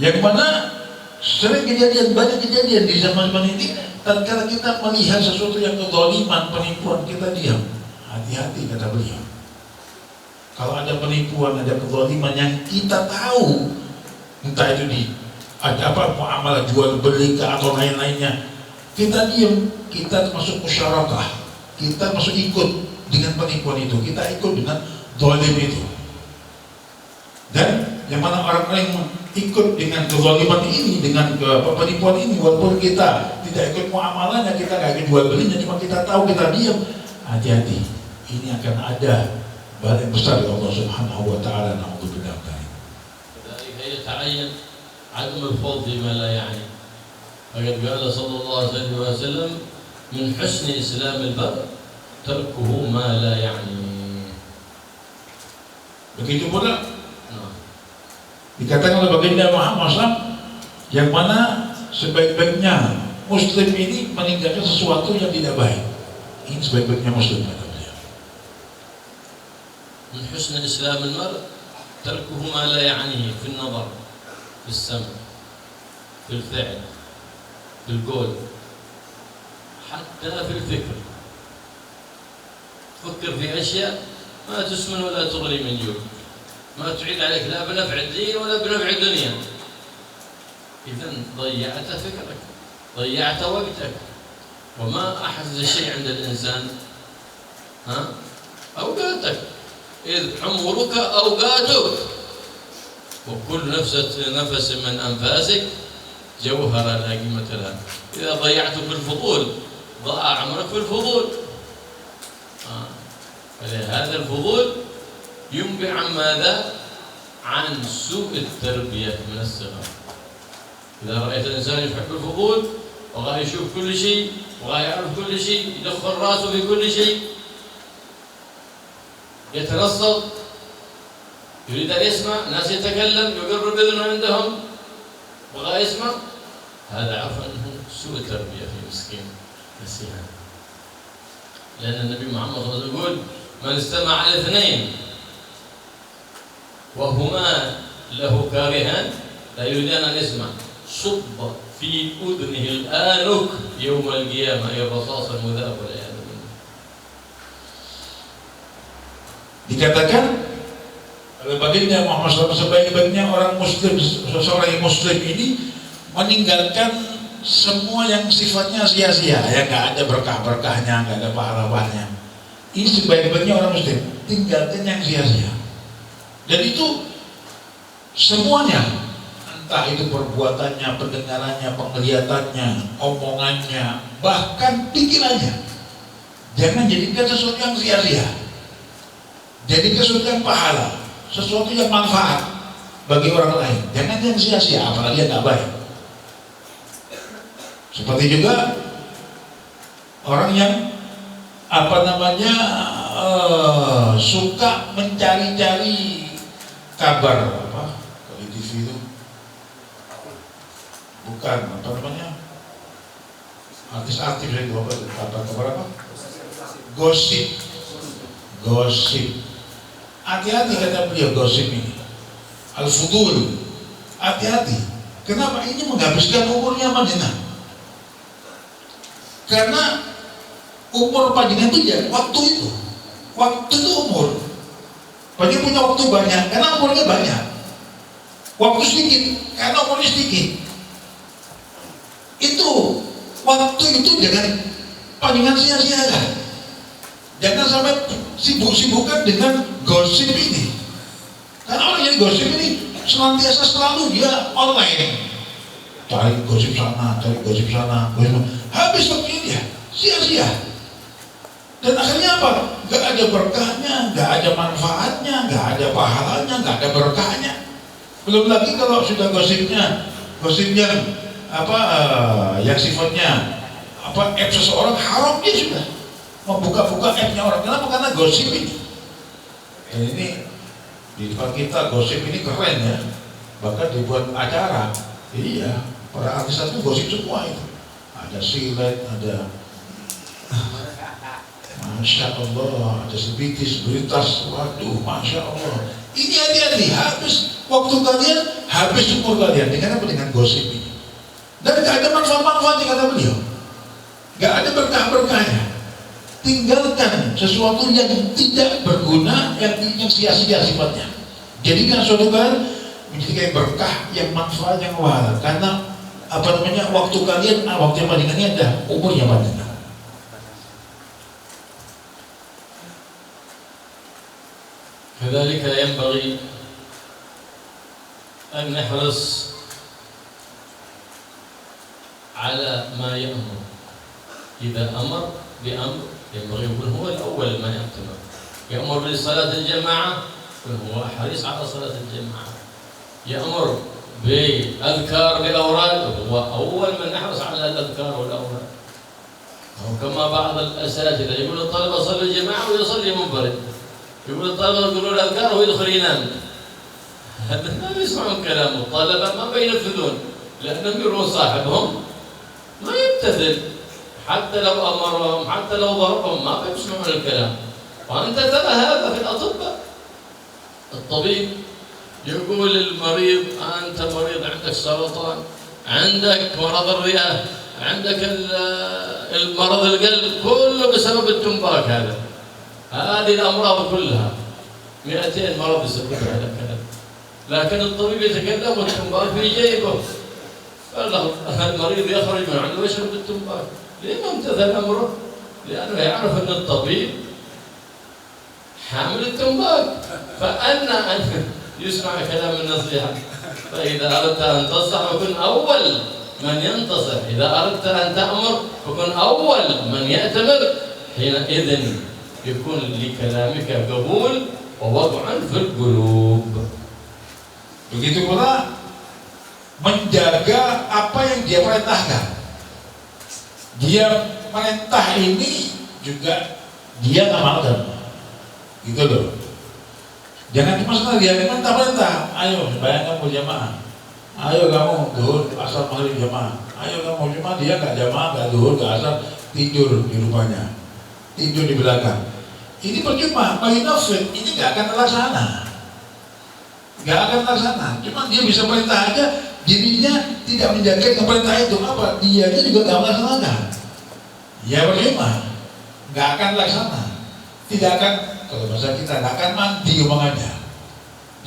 yang mana sering kejadian, banyak kejadian di zaman ini, tatkala kita melihat sesuatu yang kezaliman, penipuan, kita diam. Hati-hati, kata beliau. Kalau ada penipuan, ada kezaliman yang kita tahu, entah itu di ada apa muamalah jual beli atau lain-lainnya, kita diam, kita masuk musyarakah, kita masuk ikut dengan penipuan itu, kita ikut dengan zalim itu. Dan yang mana orang-orang yang ikut dengan kezaliman ini, dengan penipuan ini, walaupun kita tidak ikut muamalahnya, kita nggak ikut jual belinya, cuma kita tahu, kita diam, hati-hati, ini akan ada bala yang besar dari Allah Subhanahu wa taala. Na'udzubillah. كذلك يتعين عدم الخوض فيما لا يعني. فقد قال صلى الله عليه وسلم من حسن إسلام المرء تركه ما لا يعني. Begitu pula dikatakan oleh baginda Muhammad SAW, yang mana sebaik-baiknya Muslim ini meninggalkan sesuatu yang tidak baik. Ini sebaik-baiknya Muslim, kata beliau. من حسن إسلام المرء تركه ما لا يعنيه في النظر، في السمع، في الفعل، في القول، حتى في الفكر. فكر في أشياء ما تسمن ولا تغني من جوع، ما تعيد عليك لا بنفع الدين ولا بنفع الدنيا. إذن ضيعت فكرك، ضيعت وقتك. وما أحز الشيء عند الإنسان أوقاتك، إذ عمرك أوقاتك، وكل نفس من أنفاسك جوهرة لا قيمة لها. إذا ضيعت في الفضول ضاع عمرك في الفضول. فلهذا الفضول ينبع عن ماذا؟ عن سوء التربية من الصغر. إذا رأيت الإنسان يحب الفضول وغا يشوف كل شيء وغا يعرف كل شيء، يدخل راسه في كل شيء، يتنصت، يريد أن يسمع، الناس يتكلم، يقرب إذنه عندهم وغا يسمع، هذا عفوا سوء التربية في مسكين نسيها. لأن النبي محمد صلى الله عليه وسلم يقول من استمع على اثنين وهما له كارهان لا يريدان أن يسمع صب في أذنه الآنك يوم القيامة أي الرصاص المذاب والعياذ بالله. Dikatakan oleh baginda Muhammad SAW, sebaik-baiknya orang Muslim, seseorang yang Muslim ini meninggalkan semua yang sifatnya sia-sia, yang nggak ada berkah-berkahnya, nggak ada pahala-pahalanya. Ini sebaik-baiknya orang Muslim, tinggalkan yang sia-sia. Dan itu semuanya, entah itu perbuatannya, pendengarannya, penglihatannya, omongannya, bahkan pikirannya. Jangan jadikan sesuatu yang sia-sia, jadikan sesuatu yang pahala, sesuatu yang manfaat bagi orang lain. Jangan yang sia-sia, apalagi yang nggak baik. Seperti juga orang yang suka mencari-cari kabar kalau di TV itu bukan artis-artis itu kabar apa? Gosip. Hati-hati, kata beliau, gosip ini al-fudul. Hati-hati. Kenapa? Ini menghabiskan umurnya Madinah. Karena umur panjang itu ya waktu itu umur. Panjang punya waktu banyak karena umurnya banyak. Waktu sedikit karena umurnya sedikit. Itu waktu itu jangan panjangan sia-siakan. Jangan sampai sibuk-sibukkan dengan gosip ini. Karena orang yang gosip ini senantiasa selalu dia online. Cari gosip sana, gosip sana. Habis waktunya dia sia-sia. Dan akhirnya apa? Gak ada berkahnya, gak ada manfaatnya, gak ada pahalanya, gak ada berkahnya. Belum lagi kalau sudah gosip yang yang sifatnya app seseorang haram, dia sudah membuka-buka appnya orang. Kenapa? Karena gosip ini. Dan ini di depan kita gosip ini keren ya. Bahkan dibuat acara. Iya, para artis itu gosip semua itu. Ada silet, ada Masya Allah, ada sebitis, beritas, waduh, Masya Allah. Ini hati-hati, habis waktu kalian, habis umur kalian. Dengan apa? Dengan gosip ini. Dan gak ada manfaat-manfaatnya kata beliau. Gak ada berkah-berkahnya. Tinggalkan sesuatu yang tidak berguna, yang sia-sia sifatnya. Jadikan suatu hal menjadi kayak berkah, yang manfaat, yang wahal. Karena apa namanya, waktu kalian, waktu yang paling ini ada umurnya panjang. كذلك ينبغي أن نحرص على ما يأمر. إذا أمر بأمر ينبغي يكون هو الأول ما يأتمر. يأمر بصلاة الجماعة يكون هو حريص على صلاة الجماعة. يأمر بأذكار الأوراد وهو أول من يحرص على الأذكار والأوراد. أو كما بعض الأساتذة يقول الطلبة صلوا الجماعة ويصلي منفرد. يقول الطلبة يقولون الأذكار ويدخل ينام. هذا ما بيسمعون كلام الطلبة، ما بينفذون، لأنهم يرون صاحبهم ما يمتثل، حتى لو أمرهم، حتى لو ضربهم ما بيسمعون الكلام. وأنت ترى هذا في الأطباء. الطبيب يقول للمريض أنت مريض، عندك سرطان، عندك مرض الرئة، عندك المرض القلب، كله بسبب التمباك هذا. هذه الأمراض كلها 200 مرض يسببها هذا الكلام. لكن الطبيب يتكلم والتمباك في جيبه، المريض يخرج من عنده ويشرب التمباك. ليه ما امتثل أمره؟ لأنه يعرف أن الطبيب حامل التمباك، فأن يسمع كلام النصيحة. فإذا أردت أن تصح فكن أول من ينتصح، إذا أردت أن تأمر فكن أول من يأتمر. حينئذ يكون لكلامك قبول ووضعا في القلوب. Begitu pula menjaga apa yang dia perintahkan. Dia perintah ini juga dia amalkan. Gitu loh. Jangan cuma sekali dia perintah, ayo bayangkan mau jamaah, ayo kamu duhur asar maghrib jamaah, ayo kamu cuma dia nggak jamaah, nggak duhur, nggak asar, tidur di rumahnya, tidur di belakang. Ini percuma, bagi nafid ini nggak akan terlaksana, nggak akan terlaksana. Cuma dia bisa perintah aja, dirinya tidak menjaga perintah itu, apa? Dia juga nggak melaksanakan. Ya percuma, nggak akan terlaksana, tidak akan. Kalau bahasa kita nggak akan mandi omongannya.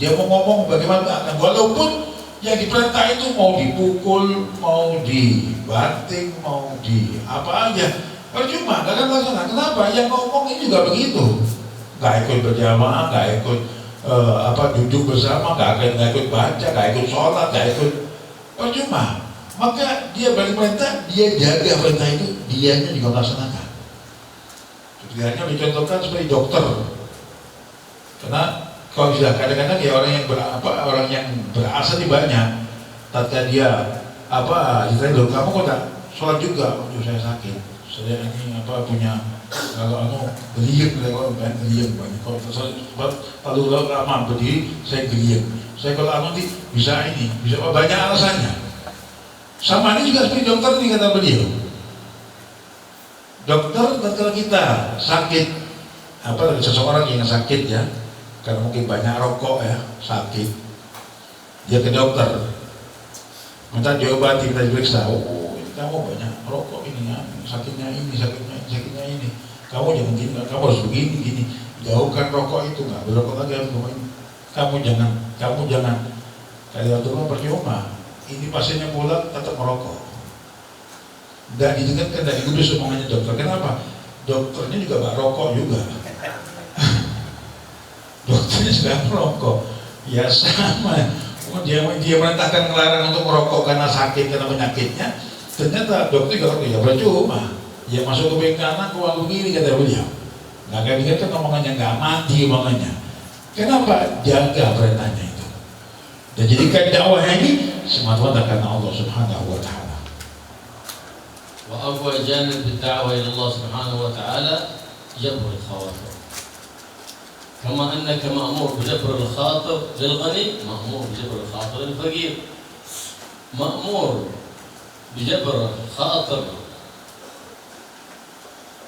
Dia mau ngomong bagaimana akan, walaupun yang diperintah itu mau dipukul, mau dibanting, mau di apa aja, percuma, nggak akan laksana. Kenapa? Yang ngomong ini juga begitu, nggak ikut berjamaah, nggak ikut duduk bersama, nggak ikut baca, nggak ikut sholat, nggak ikut, percuma. Maka dia balik perintah, dia jaga perintah itu, dianya juga melaksanakan. Sebenarnya dicontohkan seperti dokter, karena kalau sudah kadang-kadang ya orang yang berasa di banyak, tatkala dia ditanya loh, kamu kok tak sholat juga? Waduh, saya sakit, saya ini punya kalau geliang, kalau geliang banyak, kalau lama berdiri saya geliang, saya kalau nanti bisa banyak alasannya. Sama ini juga seperti dokter ini kata beliau. Dokter ketika kita sakit, seseorang yang sakit ya, karena mungkin banyak rokok ya, sakit, dia ke dokter, minta diobati, kita diperiksa, oh ini kamu banyak rokok ini ya, sakitnya ini, kamu jangan gini, kamu harus begini, jauhkan rokok itu, nggak berokok lagi, kamu jangan, kayak dokter percuma, ini pasiennya pulang tetap merokok. Dan didengarkan dari kudus omongannya dokter. Kenapa? Dokternya juga gak rokok juga. Dokternya juga merokok. Ya sama. Dia merintahkan melarang untuk merokok karena sakit, karena penyakitnya. Ternyata dokter juga rokok. Ya percuma. Ya masuk ke kanan, keluar begini kata beliau. Gak akan didengarkan omongannya, gak mati omongannya. Kenapa? Jaga perintahnya itu. Dan jadikan dakwahnya ini semata-mata karena Allah Subhanahu wa Ta'ala. وأقوى جانب بالدعوة إلى الله سبحانه وتعالى جبر الخواطر. كما أنك مأمور بجبر الخاطر للغني، مأمور بجبر الخاطر للفقير، مأمور بجبر خاطر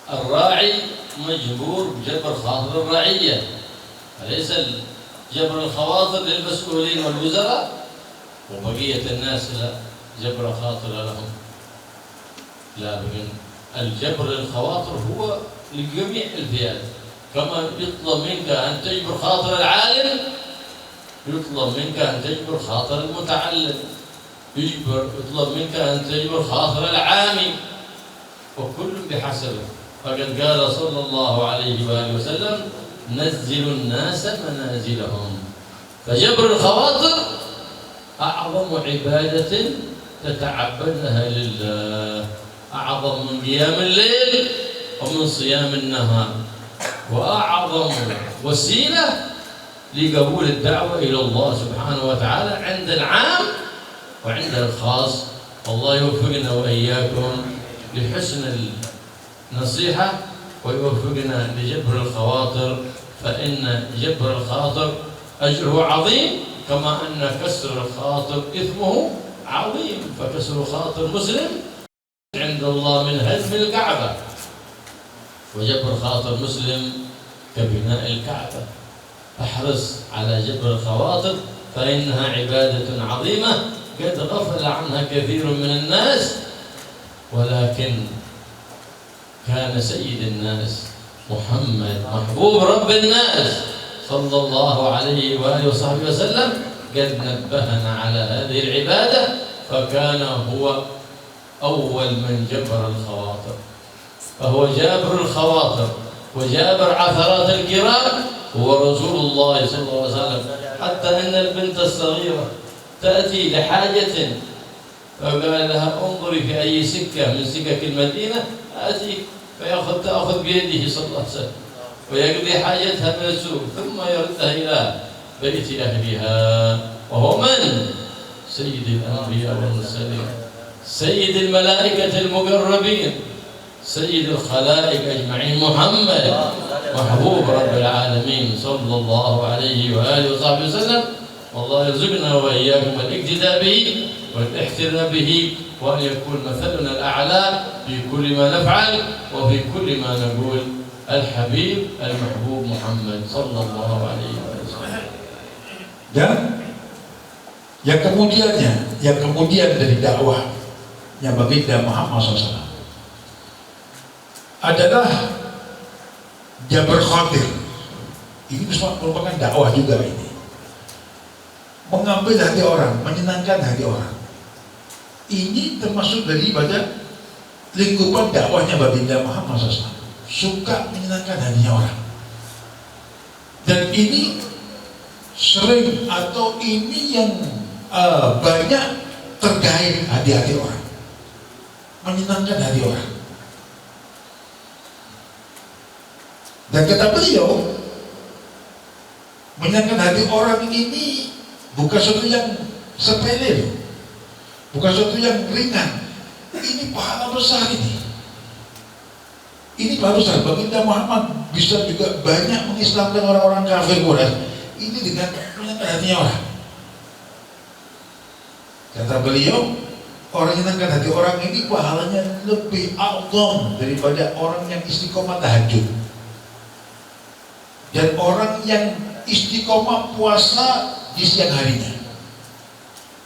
الراعي مجبور بجبر خاطر الرعية، أليس جبر الخواطر للمسؤولين والوزراء وبقية الناس لا جبر خاطر لهم؟ لا، بل الجبر للخواطر هو لجميع الفئات. كما يطلب منك أن تجبر خاطر العالم يطلب منك أن تجبر خاطر المتعلم، يطلب منك أن تجبر خاطر العامي، وكل بحسبه. فقد قال صلى الله عليه وآله وسلم: نزلوا الناس منازلهم. فجبر الخواطر أعظم عبادة تتعبدها لله، أعظم من قيام الليل ومن صيام النهار، وأعظم وسيلة لقبول الدعوة إلى الله سبحانه وتعالى عند العام وعند الخاص. الله يوفقنا وإياكم لحسن النصيحة ويوفقنا لجبر الخواطر، فإن جبر الخاطر أجره عظيم، كما أن كسر الخاطر إثمه عظيم. فكسر خاطر مسلم عند الله من هدم الكعبة، وجبر خاطر مسلم كبناء الكعبة. فاحرص على جبر الخواطر فإنها عبادة عظيمة قد غفل عنها كثير من الناس، ولكن كان سيد الناس محمد محبوب رب الناس صلى الله عليه وآله وصحبه وسلم قد نبهنا على هذه العبادة، فكان هو أول من جبر الخواطر، فهو جابر الخواطر وجابر عثرات الكرام هو رسول الله صلى الله عليه وسلم. حتى أن البنت الصغيرة تأتي لحاجة فقال لها: انظري في أي سكة من سكك المدينة آتي، تأخذ بيده صلى الله عليه وسلم ويقضي حاجتها من السوق، ثم يردها إلى بيت أهلها. وهو من؟ سيد الأنبياء والمرسلين، سيد الملائكة المقربين، سيد الخلائق أجمعين، محمد محبوب رب العالمين صلى الله عليه وآله وصحبه وسلم. والله يرزقنا وإياكم الاقتداء به والاحترام به، وأن يكون مثلنا الأعلى في كل ما نفعل وفي كل ما نقول. الحبيب المحبوب محمد صلى الله عليه وسلم. Dan yang kemudian dari dakwahnya baginda Muhammad SAW adalah jabr khatir. Ini merupakan dakwah juga ini. Mengambil hati orang, menyenangkan hati orang. Ini termasuk daripada lingkupan dakwahnya baginda Muhammad SAW. Suka menyenangkan hatinya orang. Dan ini sering atau ini yang banyak terkait hati-hati orang, menyenangkan hati orang. Dan kata beliau, menyenangkan hati orang ini bukan sesuatu yang sepele, bukan sesuatu yang ringan. Ini pahala besar ini. Ini pahala besar. Baginda Muhammad bisa juga banyak mengislamkan orang-orang kafir Quraisy. Ini dengan menyenangkan hatinya orang. Kata beliau, orang yang menyenangkan hati orang ini pahalanya lebih a'zam daripada orang yang istiqomah tahajud. Dan orang yang istiqomah puasa di siang harinya,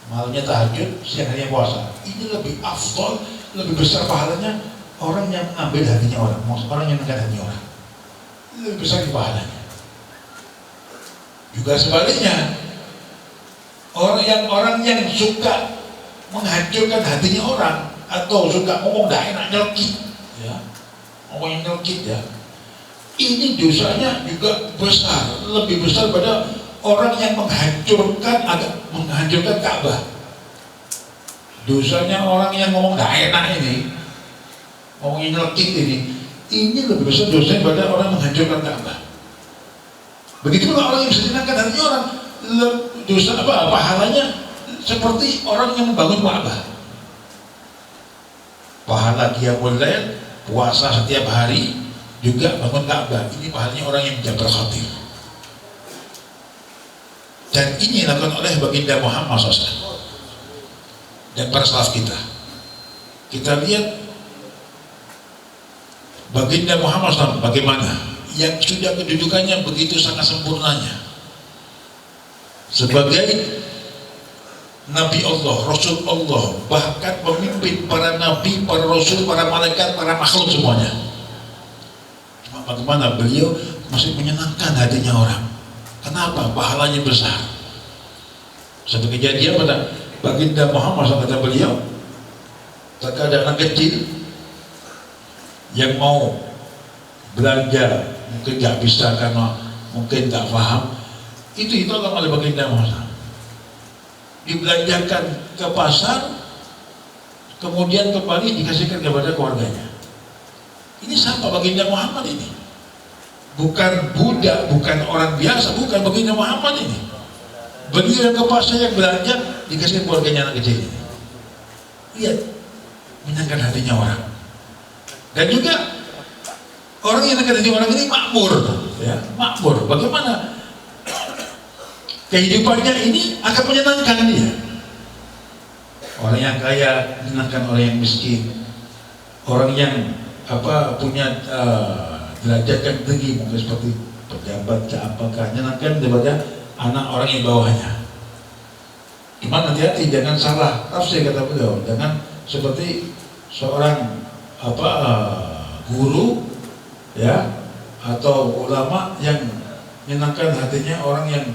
malamnya tahajud, siang harinya puasa. Ini lebih afdal, lebih besar pahalanya orang yang mengambil hatinya orang, orang yang menyenangkan hati orang. Lebih besar pahalanya. Juga sebaliknya, orang yang suka menghancurkan hatinya orang atau suka ngomong dah enak nyelkit, ya, ngomong yang nyelkit ya. Ini dosanya juga besar, lebih besar pada orang yang menghancurkan Ka'bah. Dosanya orang yang ngomong dah enak ini, ngomong yang nyelkit ini lebih besar dosanya pada orang menghancurkan Ka'bah. Begitu pula orang yang bisa menyenangkan hati orang, dosa pahalanya seperti orang yang membangun Ka'bah. Pahala qiyamul lail, puasa setiap hari, juga bangun Ka'bah. Ini pahalanya orang yang jabr khatir. Dan ini dilakukan oleh baginda Muhammad SAW dan para salaf kita. Kita lihat Baginda Muhammad SAW bagaimana? Yang sudah kedudukannya begitu sangat sempurnanya sebagai Nabi Allah, Rasul Allah, bahkan pemimpin para nabi, para rasul, para malaikat, para makhluk semuanya. Cuma bagaimana beliau masih menyenangkan hatinya orang. Kenapa? Pahalanya besar. Satu kejadian pada Baginda Muhammad SAW, kata beliau, terkadang anak kecil yang mau belanja mungkin nggak bisa karena mungkin nggak paham, itu tolong oleh Baginda Muhammad, dibelanjakan ke pasar, kemudian kembali dikasihkan kepada keluarganya. Ini siapa Baginda Muhammad ini? Bukan budak, bukan orang biasa, bukan Baginda Muhammad ini. Beliau yang ke pasar yang belanja dikasih keluarganya anak kecil ini. Lihat, menyenangkan hatinya orang. Dan juga orang yang menyenangkan hati orang ini makmur, ya, makmur. Bagaimana kehidupannya ini akan menyenangkan dia. Orang yang kaya menyenangkan orang yang miskin. Orang yang punya derajat yang tinggi, mungkin seperti pejabat ke apakah, menyenangkan daripada anak orang yang bawahnya. Cuman hati-hati, jangan salah tafsir kata beliau. Jangan seperti seorang guru, ya, atau ulama yang menyenangkan hatinya orang yang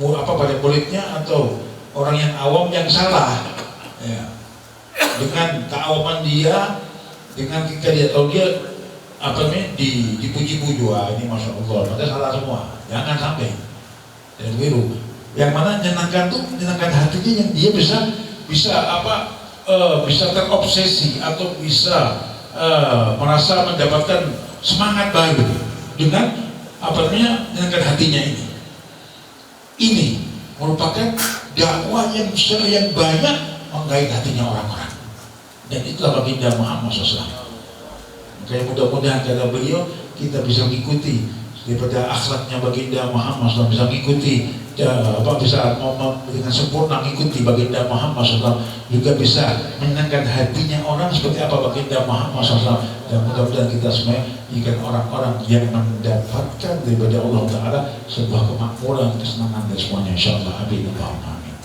pada muridnya, atau orang yang awam yang salah, ya, dengan keawaman dia, dengan ketika dia tahu dia dipuji-puji, ini masya Allah, maka salah semua. Jangan sampai dan biru. Yang mana menyenangkan hatinya, yang dia bisa terobsesi atau bisa merasa mendapatkan semangat baru dengan menyenangkan hatinya ini. Ini merupakan dakwah yang banyak menggait hatinya orang-orang, dan itulah Baginda Muhammad SAW. Makanya mudah-mudahan kata beliau kita bisa mengikuti daripada akhlaknya Baginda Muhammad SAW, bisa mengikuti bisa dengan sempurna mengikuti Baginda Muhammad SAW, juga bisa menyenangkan hatinya orang seperti apa Baginda Muhammad SAW. Dan mudah-mudahan kita semua ikan orang-orang yang mendapatkan daripada Allah Ta'ala sebuah kemakmuran, kesenangan dan semuanya, insyaAllah. Amin. Allahumma amin.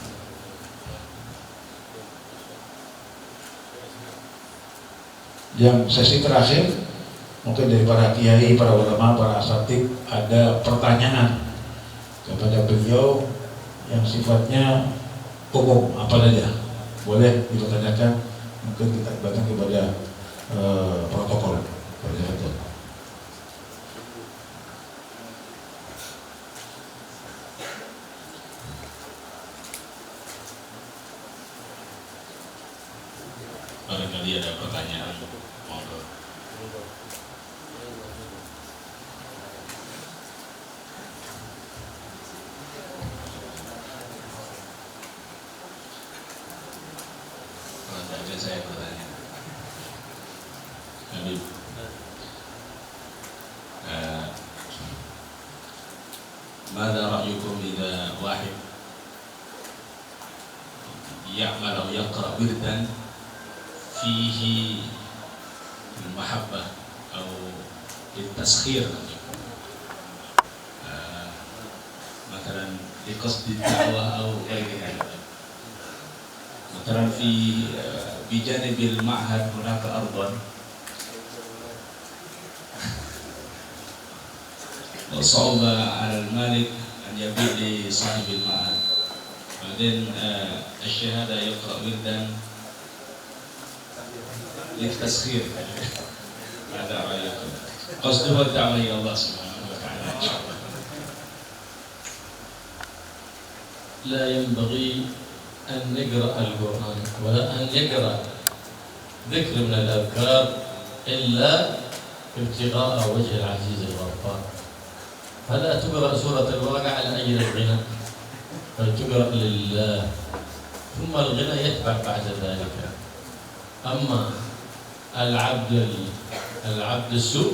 Yang sesi terakhir mungkin dari para kiai, para ulama, para asatid ada pertanyaan kepada beliau yang sifatnya umum, apa saja boleh dipertanyakan, mungkin kita kembalikan kepada protokol. Barangkali ada pertanyaan, monggo. Saya bertanya, Habib, ماذا رأيكم إذا واحد يعمل أو يقرأ وردا فيه المحبة أو التسخير، مثلا لقصد الدعوة أو غير ذلك. مثلا بجانب المعهد هناك أرضا وصعب على المالك أن يبيع لصاحب المعهد، بعدين الشهادة يقرأ وردا للتسخير. ماذا رأيكم؟ قصده الدعوة إلى الله سبحانه وتعالى إن شاء الله. لا ينبغي أن نقرأ القرآن ولا أن يقرأ ذكر من الأذكار إلا ابتغاء وجه العزيز الغفار. فلا تقرأ سورة الواقع لأجل الغنى، بل تقرأ لله، ثم الغنى يتبع بعد ذلك. أما العبد السوء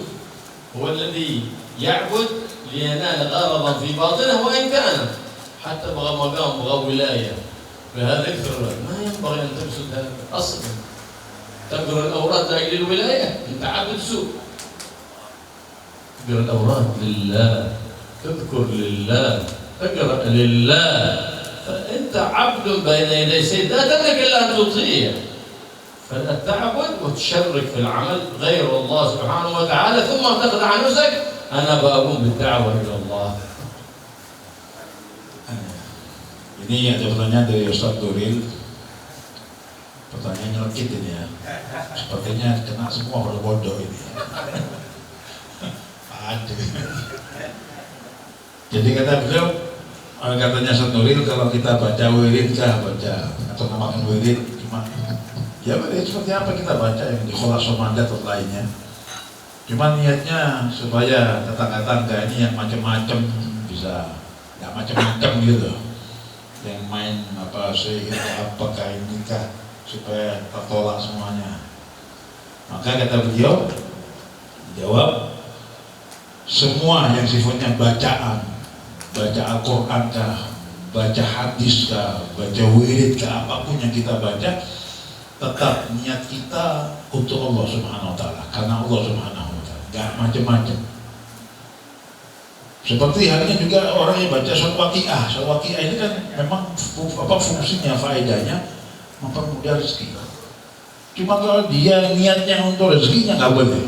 هو الذي يعبد لينال غرضا في باطنه، وإن كان حتى بغى مقام بغى ولاية بهذا الذكر، ما ينبغي أن تقصد هذا أصلا. تقرأ الأوراد لأجل الولاية، أنت عبد سوء. اقرأ الأوراد لله، اذكر لله، اقرأ لله، فأنت عبد بين يدي سيد لا تملك إلا أن تطيع، فلا تعبد وتشرك في العمل غير الله سبحانه وتعالى، ثم تخدع نفسك أنا بقوم بالدعوة إلى الله. Ini ada pertanyaan dari Ustaz Duril. Pertanyaannya nyelkit ini ya. Sepertinya kena semua orang bodoh ini. Aduh. Jadi kata beliau, katanya Ustaz Duril, kalau kita baca wirid baca atau namakan wirid cuma ya wirid seperti apa kita baca yang di Kholas Somandat atau lainnya. Cuma niatnya supaya tetangga-tetangga ini yang macam-macam bisa nggak macam-macam gitu. Yang main apa sihir apakah ini nikah supaya tertolak semuanya. Maka kata beliau jawab, semua yang sifatnya bacaan, baca Al-Quran kah, baca hadis kah, baca wirid kah, apapun yang kita baca, tetap niat kita untuk Allah Subhanahu Wa Taala, karena Allah Subhanahu Wa Taala, nggak macam-macam. Seperti halnya juga orang yang baca surat Waqiah. Surat Waqiah ini kan memang fungsinya, faedahnya mempermudah rezeki. Cuma kalau dia niatnya untuk rezekinya nggak boleh.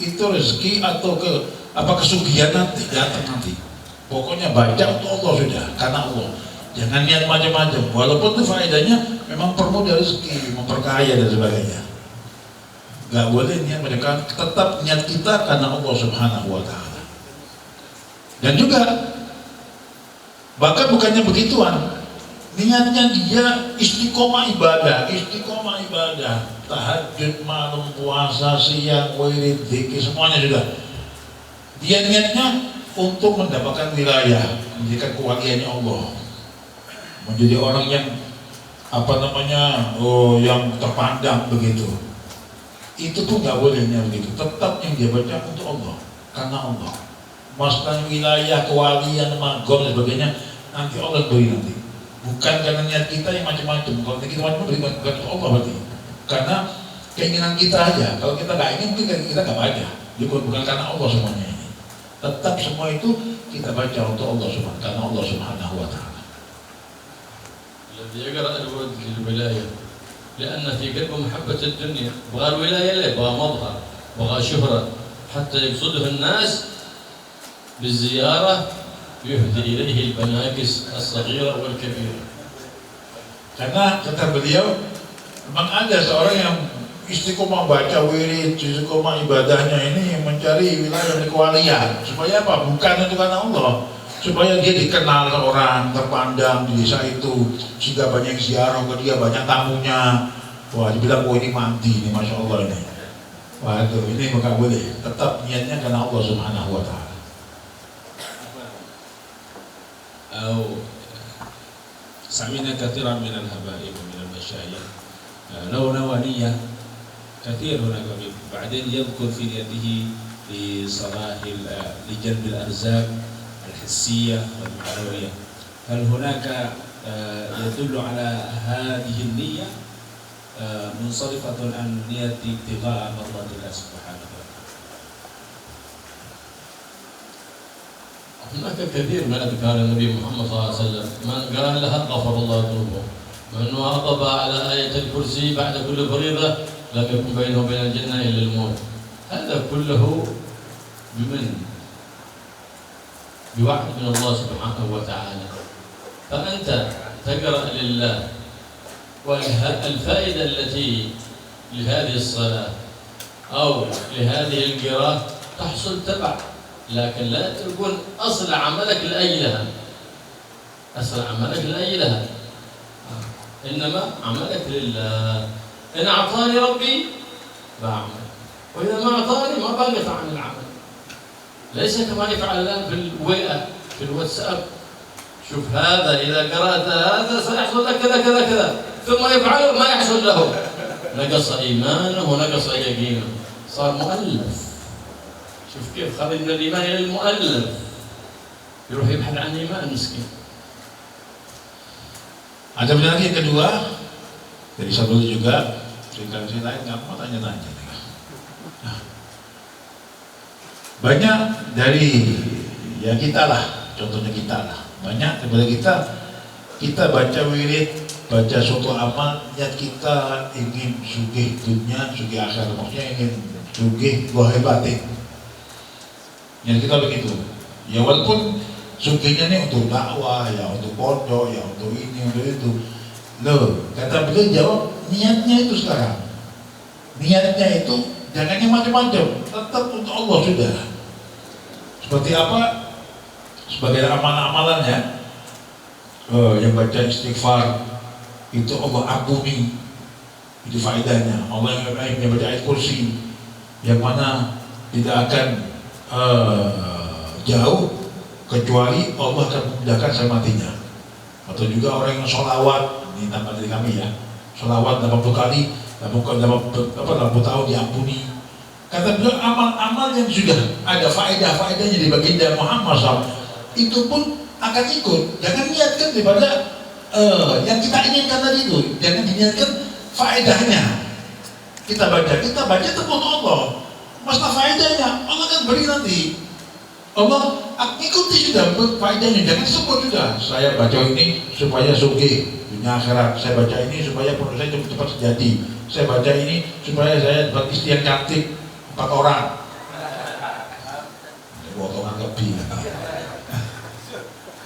Itu rezeki atau kesugihan nanti datang nanti. Pokoknya baca untuk Allah sudah, karena Allah. Jangan niat macam-macam. Walaupun itu faedahnya memang permudah rezeki, memperkaya dan sebagainya. Nggak boleh niat macam-macam. Tetap niat kita karena Allah Subhanahu Wa Taala. Dan juga bahkan bukannya begituan, niatnya dia istiqomah ibadah, tahajud malam, puasa, siang, wirid, zikir, semuanya sudah. Dia niatnya untuk mendapatkan wilayah, menjadikan kewakilannya Allah, menjadi orang yang yang terpandang begitu. Itu pun nggak boleh niat begitu. Tetap yang dia baca untuk Allah, karena Allah. Masalah wilayah, kewalian, magom dan sebagainya nanti Allah beri nanti. Bukan karena niat kita yang macam-macam. Kalau kita macam-macam beri bukan Allah berarti. Karena keinginan kita aja. Kalau kita nggak ingin mungkin kita nggak baca. Jadi bukan karena Allah semuanya ini. Tetap semua itu kita baca untuk Allah Subhanahu, karena Allah Subhanahu Wa Taala. الذي يقرأ الورد للولاية لأن في قلبه محبة الدنيا، بغى الولاية ليه؟ بغى مظهر، بغى شهرة، حتى يقصده الناس بالزيارة يهدي إليه البناكس الصغيرة والكبيرة. Karena kata beliau, memang ada seorang yang istiqomah baca wirid, istiqomah ibadahnya ini mencari wilayah kewalian. Supaya apa? Bukan itu karena Allah. Supaya dia dikenal orang, terpandang di desa itu, sehingga banyak ziarah ke dia, banyak tamunya. Wah, dibilang ini mandi, ini Masya Allah ini. Waduh, ini maka boleh. Tetap niatnya karena Allah Subhanahu Wa Taala. أو سمعنا كثيرا من الحبائب ومن المشايخ لو نوى نية كثير هناك بعدين يذكر في نيته لصلاح لجلب الأرزاق الحسية والمعنوية، هل هناك يدل على هذه النية منصرفة عن نية ابتغاء مرضات الله سبحانه وتعالى؟ هناك كثير من أذكار النبي محمد صلى الله عليه وسلم من قال لها غفر الله ذنوبه، من واظب على آية الكرسي بعد كل فريضة لم يكن بينه وبين الجنة إلا الموت. هذا كله بوعد من الله سبحانه وتعالى. فأنت تقرأ لله، والفائدة التي لهذه الصلاة أو لهذه القراءة تحصل تبع، لكن لا تكون أصل عملك لأجلها، إنما عملك لله. إن أعطاني ربي بعمل، وإذا ما أعطاني ما بقف عن العمل. ليس كما يفعل الآن في الوئة في الواتساب، شوف هذا إذا قرأت هذا سيحصل لك كذا كذا كذا، ثم يفعل ما يحصل له، نقص إيمانه ونقص يقينه، صار مؤلف. شوف كيف خرج من الإيمان إلى المؤلف، يروح يبحث عن إيمان مسكين. Ada benar yang kedua dari Sabul juga cerita lain nggak mau tanya-tanya. Nah, Banyak dari ya kita lah, contohnya kita lah, banyak daripada kita baca wirid, baca suatu amal, niat kita ingin sugih dunia, sugih akhirat, maksudnya ingin sugih zahir batin. Niat kita begitu. Ya walaupun sugihnya ini untuk dakwah, ya untuk pondok, ya untuk ini, untuk itu. Loh, kata beliau jawab, niatnya itu sekarang. Niatnya itu jangan yang macam-macam, tetap untuk Allah sudah. Seperti apa? Sebagai amalan-amalannya, yang baca istighfar itu Allah ampuni, itu faedahnya. Allah yang baca ayat kursi, yang mana tidak akan jauh kecuali Allah akan memudahkan saya matinya. Atau juga orang yang sholawat, ini tambah dari kami ya, sholawat 80 kali, 80 tahun diampuni. Kata beliau amal-amal yang sudah ada faedah-faedahnya di baginda Muhammad SAW itu pun akan ikut. Jangan niatkan daripada yang kita inginkan tadi itu, jangan diniatkan faedahnya. Kita baca itu untuk Allah. Masalah faedahnya Allah akan beri nanti. Allah ikuti sudah faedahnya, jangan sebut sudah. Saya baca ini supaya sugih dunia akhirat. Saya baca ini supaya perut saya cepat jadi. Saya baca ini supaya saya dapat istri yang cantik 4 orang. Potongan lebih.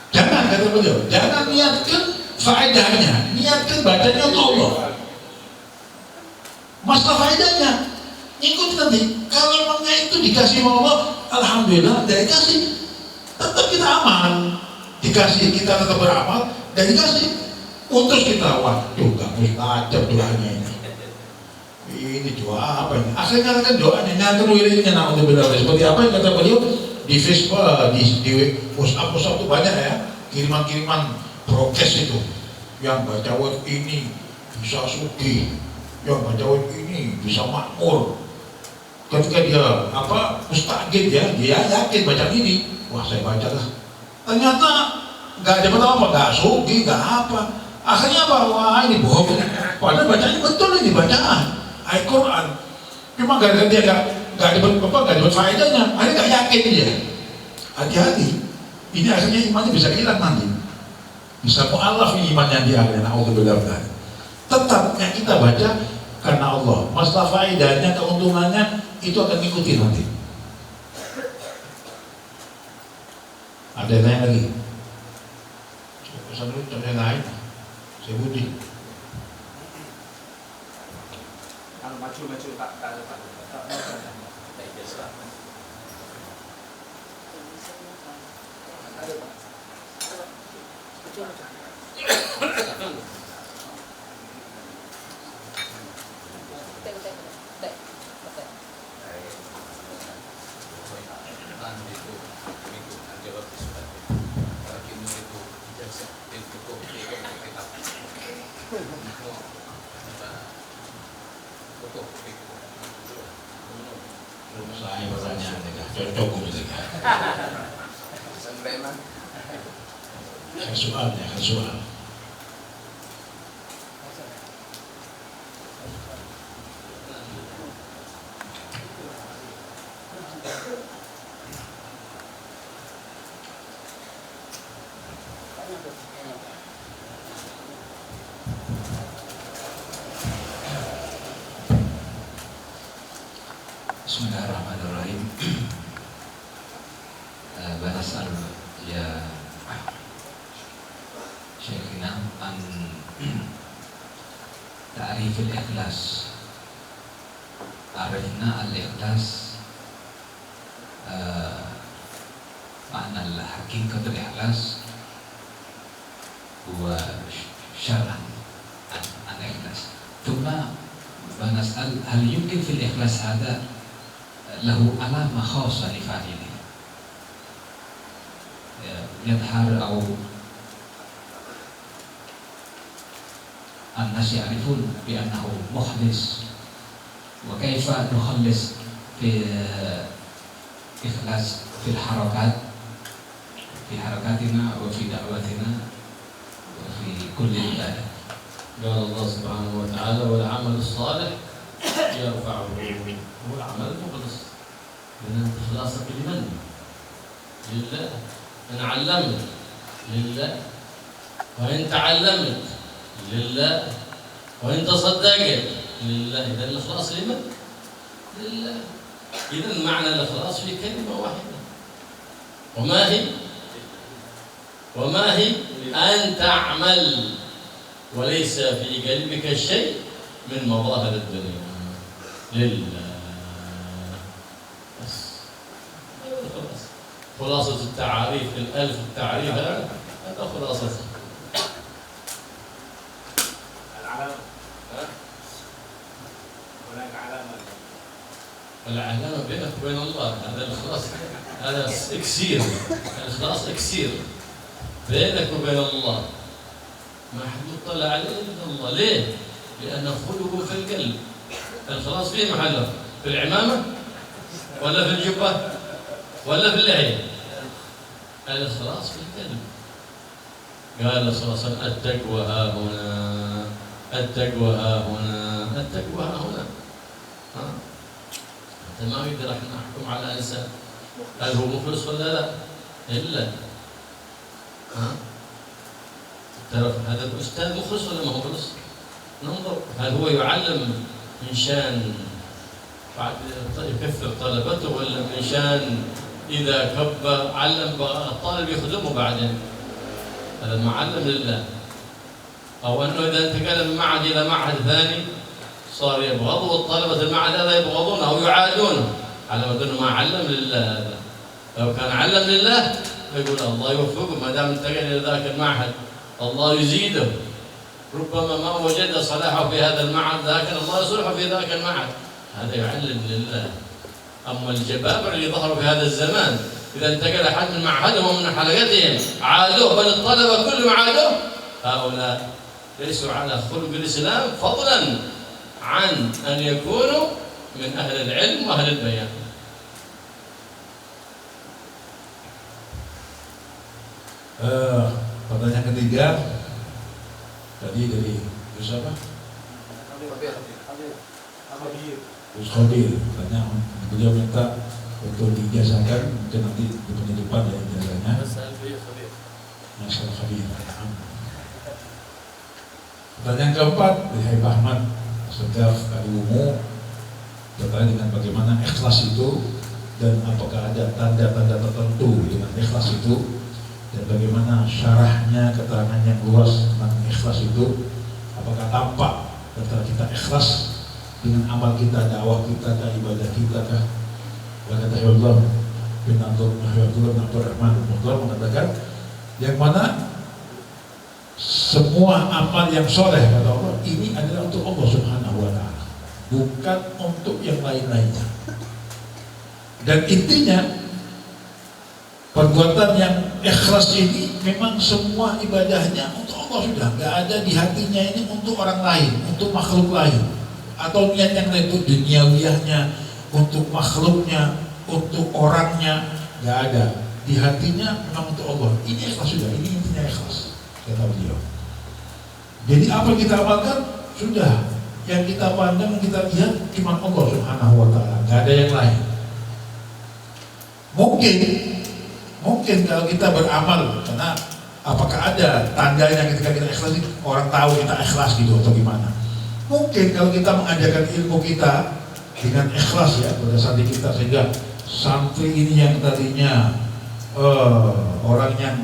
Jangan, kata beliau, jangan niatkan faedahnya, niatkan bacanya untuk Allah. Masalah faedahnya ikuti nanti. Kalau memangnya itu dikasih Allah, alhamdulillah, dari kasih tetap kita aman, dikasih kita tetap beramal, dan dikasih utus kita. Waduh, gak mustajab doanya ini. Ini doa apa ini? Akhirnya kan doanya nyata wiridnya, naudzubillah. Seperti apa yang kata beliau di Facebook, di WhatsApp itu banyak ya, kiriman-kiriman prokes itu, yang baca wirid ini bisa sugih, yang baca wirid ini bisa makmur. Ketika dia mustajib ya, dia yakin baca ini, wah saya baca lah. Ternyata nggak dapat apa, nggak sugih, nggak apa. Akhirnya apa? Wah ini bohong. Padahal bacanya betul ini bacaan Al-Quran. Cuma gara-gara dia nggak dapat faedahnya, akhirnya nggak yakin dia. Hati-hati. Ini akhirnya imannya bisa hilang nanti. Bisa mu'alaf ini imannya dia. Tetap yang kita baca karena Allah. Masalah faedahnya, keuntungannya itu akan ngikutin nanti. Ada yang tanya lagi? Pesan dulu contoh yang lain. Saya Budi. Maju Pak. Saya pertanyaan cocok gitu kan. Soal. Bismillahirrahmanirrahim. Banasal ya Syekhina an ta'rifil ikhlas. Arifna al-ikhlas makna al-hakikatul ikhlas wa syar'an al-ikhlas. Thumma banasal hal yumkin fil ikhlas hada lahu alama khassa li fa'ili yadhhar aw an-nas ya'rifun bi annahu mukhlis wa kaifa nukhallis fi ikhlas fil harakatina wa fi da'watina wa fi kulli ibadah. قال الله سبحانه وتعالى والعمل الصالح يرفعه هو العمل المخلص إذا أنت إخلاصك لمن؟ لله. إن علمت لله، وإن تعلمت لله، وإن تصدقت لله. إذا الإخلاص لمن؟ لله. إذا معنى الإخلاص في كلمة واحدة. وما هي؟ أن تعمل وليس في قلبك شيء من مظاهر الدنيا، لله بس. خلاصة التعاريف، الألف التعريف هذا خلاصة. العلامة. هناك علامة. العلامة بينك وبين الله، هذا الإخلاص، هذا إكسير. الإخلاص إكسير بينك وبين الله، ما حد يطلع عليه إلا الله. ليه؟ لأنه خلقه في القلب. الإخلاص فيه محله، في العمامة ولا في الجبة ولا في اللحية؟ الإخلاص في القلب. قال صلى الله عليه وسلم: التقوى ها هنا، التقوى ها هنا، التقوى ها هنا. أنت ما يقدر احنا نحكم على إنسان هل هو مخلص ولا لا، إلا تعرف هذا الأستاذ مخلص ولا ما هو مخلص؟ ننظر هل هو يعلم من شان بعد يكثر طلبته، ولا من شان إذا كبر علم الطالب يخدمه بعدين. هذا المعلم لله. أو أنه إذا انتقل من معهد إلى معهد ثاني صار يبغضه، والطلبة المعهد هذا يبغضونه أو يعادونه، على ما أنه ما علم لله. هذا لو كان علم لله يقول الله يوفقه، ما دام انتقل إلى ذاك المعهد الله يزيده، ربما ما وجد صلاحه في هذا المعهد لكن الله يصلحه في ذاك المعهد. هذا يعلم لله. أما الجبابرة اللي ظهروا في هذا الزمان إذا انتقل أحد من معهدهم ومن حلقتهم عادوه، بل الطلبة كلهم عادوه، هؤلاء ليسوا على خلق الإسلام، فضلا عن أن يكونوا من أهل العلم وأهل البيان. Pertanyaan ketiga tadi dari siapa? Gus Khadir. Tanya beliau minta untuk diijazahkan, mungkin nanti di penyelidikan ya ijazahnya. Masalah Khadir. Pertanyaan keempat dari Habib Ahmad Segaf Kali Ungu terkait dengan bagaimana ikhlas itu dan apakah ada tanda-tanda tertentu dengan ikhlas itu, dan bagaimana syarahnya, keterangan yang luas tentang ikhlas itu, apakah tampak ketika kita ikhlas dengan amal kita, dakwah kita, dan ibadah kita kah? Kata Habibullah bin Abdurrahman mengatakan yang mana semua amal yang soleh kata Allah ini adalah untuk Allah Subhanahu wa Ta'ala, bukan untuk yang lain-lainnya. Dan intinya perbuatan yang ikhlas ini memang semua ibadahnya untuk Allah sudah, nggak ada di hatinya ini untuk orang lain, untuk makhluk lain, atau niat yang lain untuk duniawiyahnya, untuk makhluknya, untuk orangnya, nggak ada. Di hatinya memang untuk Allah. Ini ikhlas sudah, ini intinya ikhlas, kata beliau. Jadi apa yang kita amalkan sudah, yang kita pandang, yang kita lihat cuma Allah Subhanahu wa Ta'ala, nggak ada yang lain. Mungkin kalau kita beramal, karena apakah ada tandanya ketika kita ikhlas ini, orang tahu kita ikhlas gitu atau gimana? Mungkin kalau kita mengajarkan ilmu kita dengan ikhlas ya pada santri kita, sehingga santri ini yang tadinya orang yang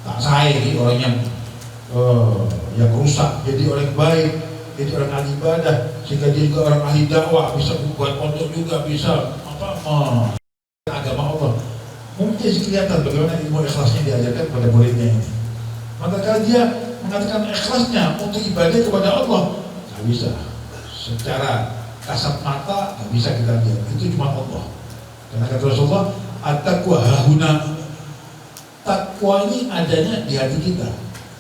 tak sae, orang yang rusak jadi orang yang baik, jadi orang ahli ibadah, sehingga dia juga orang ahli dakwah, bisa buat pondok juga, bisa agama Allah. Mungkin kelihatan bagaimana ilmu ikhlasnya diajarkan kepada muridnya ini. Maka kalau dia mengatakan ikhlasnya untuk ibadah kepada Allah, nggak bisa. Secara kasat mata nggak bisa kita lihat. Itu cuma Allah. Karena kata Rasulullah, at-taqwa hahuna. Takwa ini adanya di hati kita.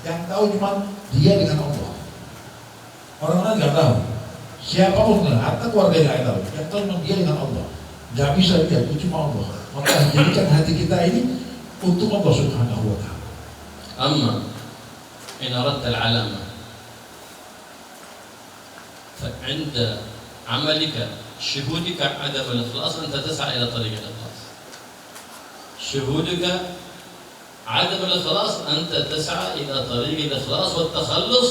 Yang tahu cuma dia dengan Allah. Orang lain nggak tahu. Siapapun nggak, at-taqwa dia nggak tahu. Yang tahu cuma dia dengan Allah. Nggak bisa lihat, itu cuma Allah. Maka jadikan hati kita ini untuk Allah Subhanahu wa Ta'ala. Amma in aradta al-alama فعند عملك شهودك عدم الإخلاص أنت تسعى إلى طريق الإخلاص. شهودك عدم الإخلاص أنت تسعى إلى طريق الإخلاص والتخلص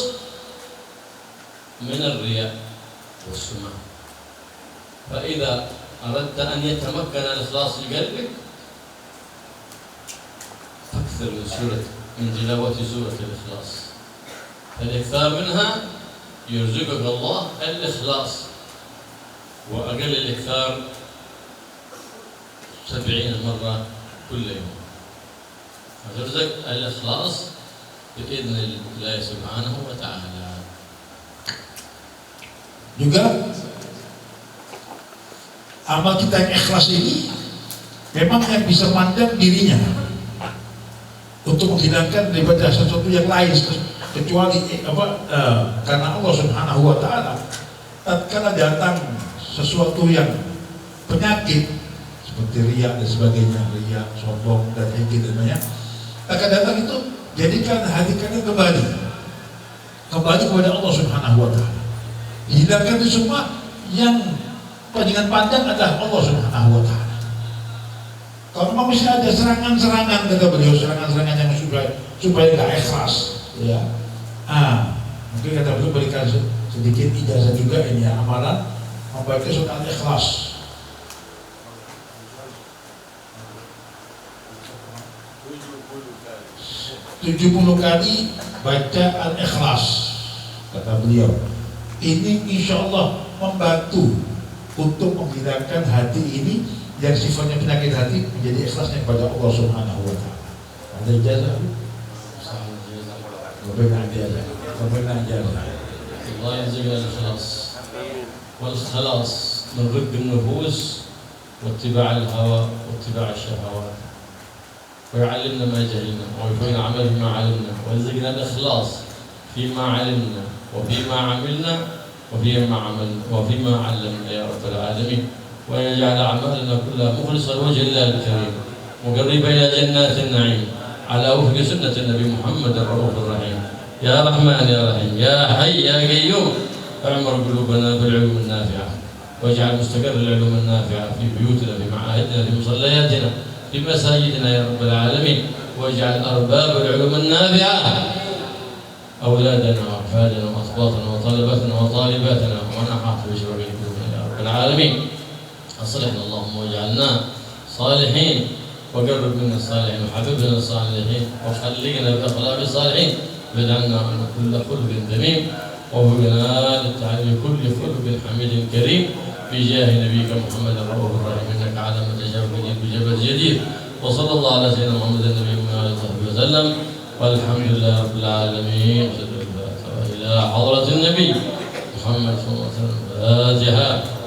من الرياء والسمعة. فإذا أردت أن يتمكن الإخلاص في قلبك فاكثر من تلاوة سورة الإخلاص، فالإكثار منها يرزقك الله الإخلاص، وأقل الإكثار 70 مرة كل يوم، فترزق الإخلاص بإذن الله سبحانه وتعالى. Juga amal kita yang ikhlas ini memang yang bisa mandang dirinya untuk menghilangkan daripada sesuatu yang lain kecuali karena Allah Subhanahu wa taala. Tatkala datang sesuatu yang penyakit seperti riya dan sebagainya, riya, sombong dan yang lainnya, tatkala datang itu jadikan hati kalian kembali kepada Allah Subhanahu wa taala. Hilangkan itu semua, yang pandangan pandang adalah Allah Subhanahu wa taala. Kalau memang masih ada serangan-serangan, kata beliau, serangan-serangan yang supaya nggak ikhlas, ya. Mungkin kata beliau berikan sedikit ijazah juga ini ya, amalan membaca surat Al-Ikhlas. 70 kali baca Al-Ikhlas, kata beliau. Ini insya Allah membantu untuk menghilangkan hati ini yang sifatnya penyakit hati menjadi ikhlasnya kepada Allah Subhanahu wa taala. Ada ijazah? Memberikan ijazah. الله يرزقنا الإخلاص والخلاص من رق النفوس واتباع الهوى واتباع الشهوات، ويعلمنا ما جهلنا ويفينا عمل بما علمنا، ويرزقنا الإخلاص فيما علمنا وفيما عملنا وفيما علمنا يا رب العالمين، ويجعل أعمالنا كلها مخلصة لوجه الله الكريم مقربة إلى جنات النعيم على وفق سنة النبي محمد الرؤوف الرحيم. يا رحمن يا رحيم يا حي يا قيوم اعمر قلوبنا بالعلوم النافعة، واجعل مستقر العلوم النافعة في بيوتنا في معاهدنا في مصلياتنا في مساجدنا يا رب العالمين، واجعل أرباب العلوم النافعة أولادنا وأحفادنا وأصباطنا وطلبتنا وطالباتنا ومن أحاط بشرور قلوبنا يا رب العالمين. أصلحنا اللهم واجعلنا صالحين، وقرب منا الصالحين وحببنا الصالحين، وخلقنا بأخلاق الصالحين، واجعلنا عن كل خلق ذميم، وهبنا للتعليم كل خلق حميد كريم بجاه نبيك محمد الرؤوف الرحيم، إنك على ما تشاء بجبل جديد. وصلى الله على سيدنا محمد النبي وآله وصحبه وسلم، والحمد لله رب العالمين. إلى حضرة النبي محمد صلى الله عليه وسلم. فاتحة.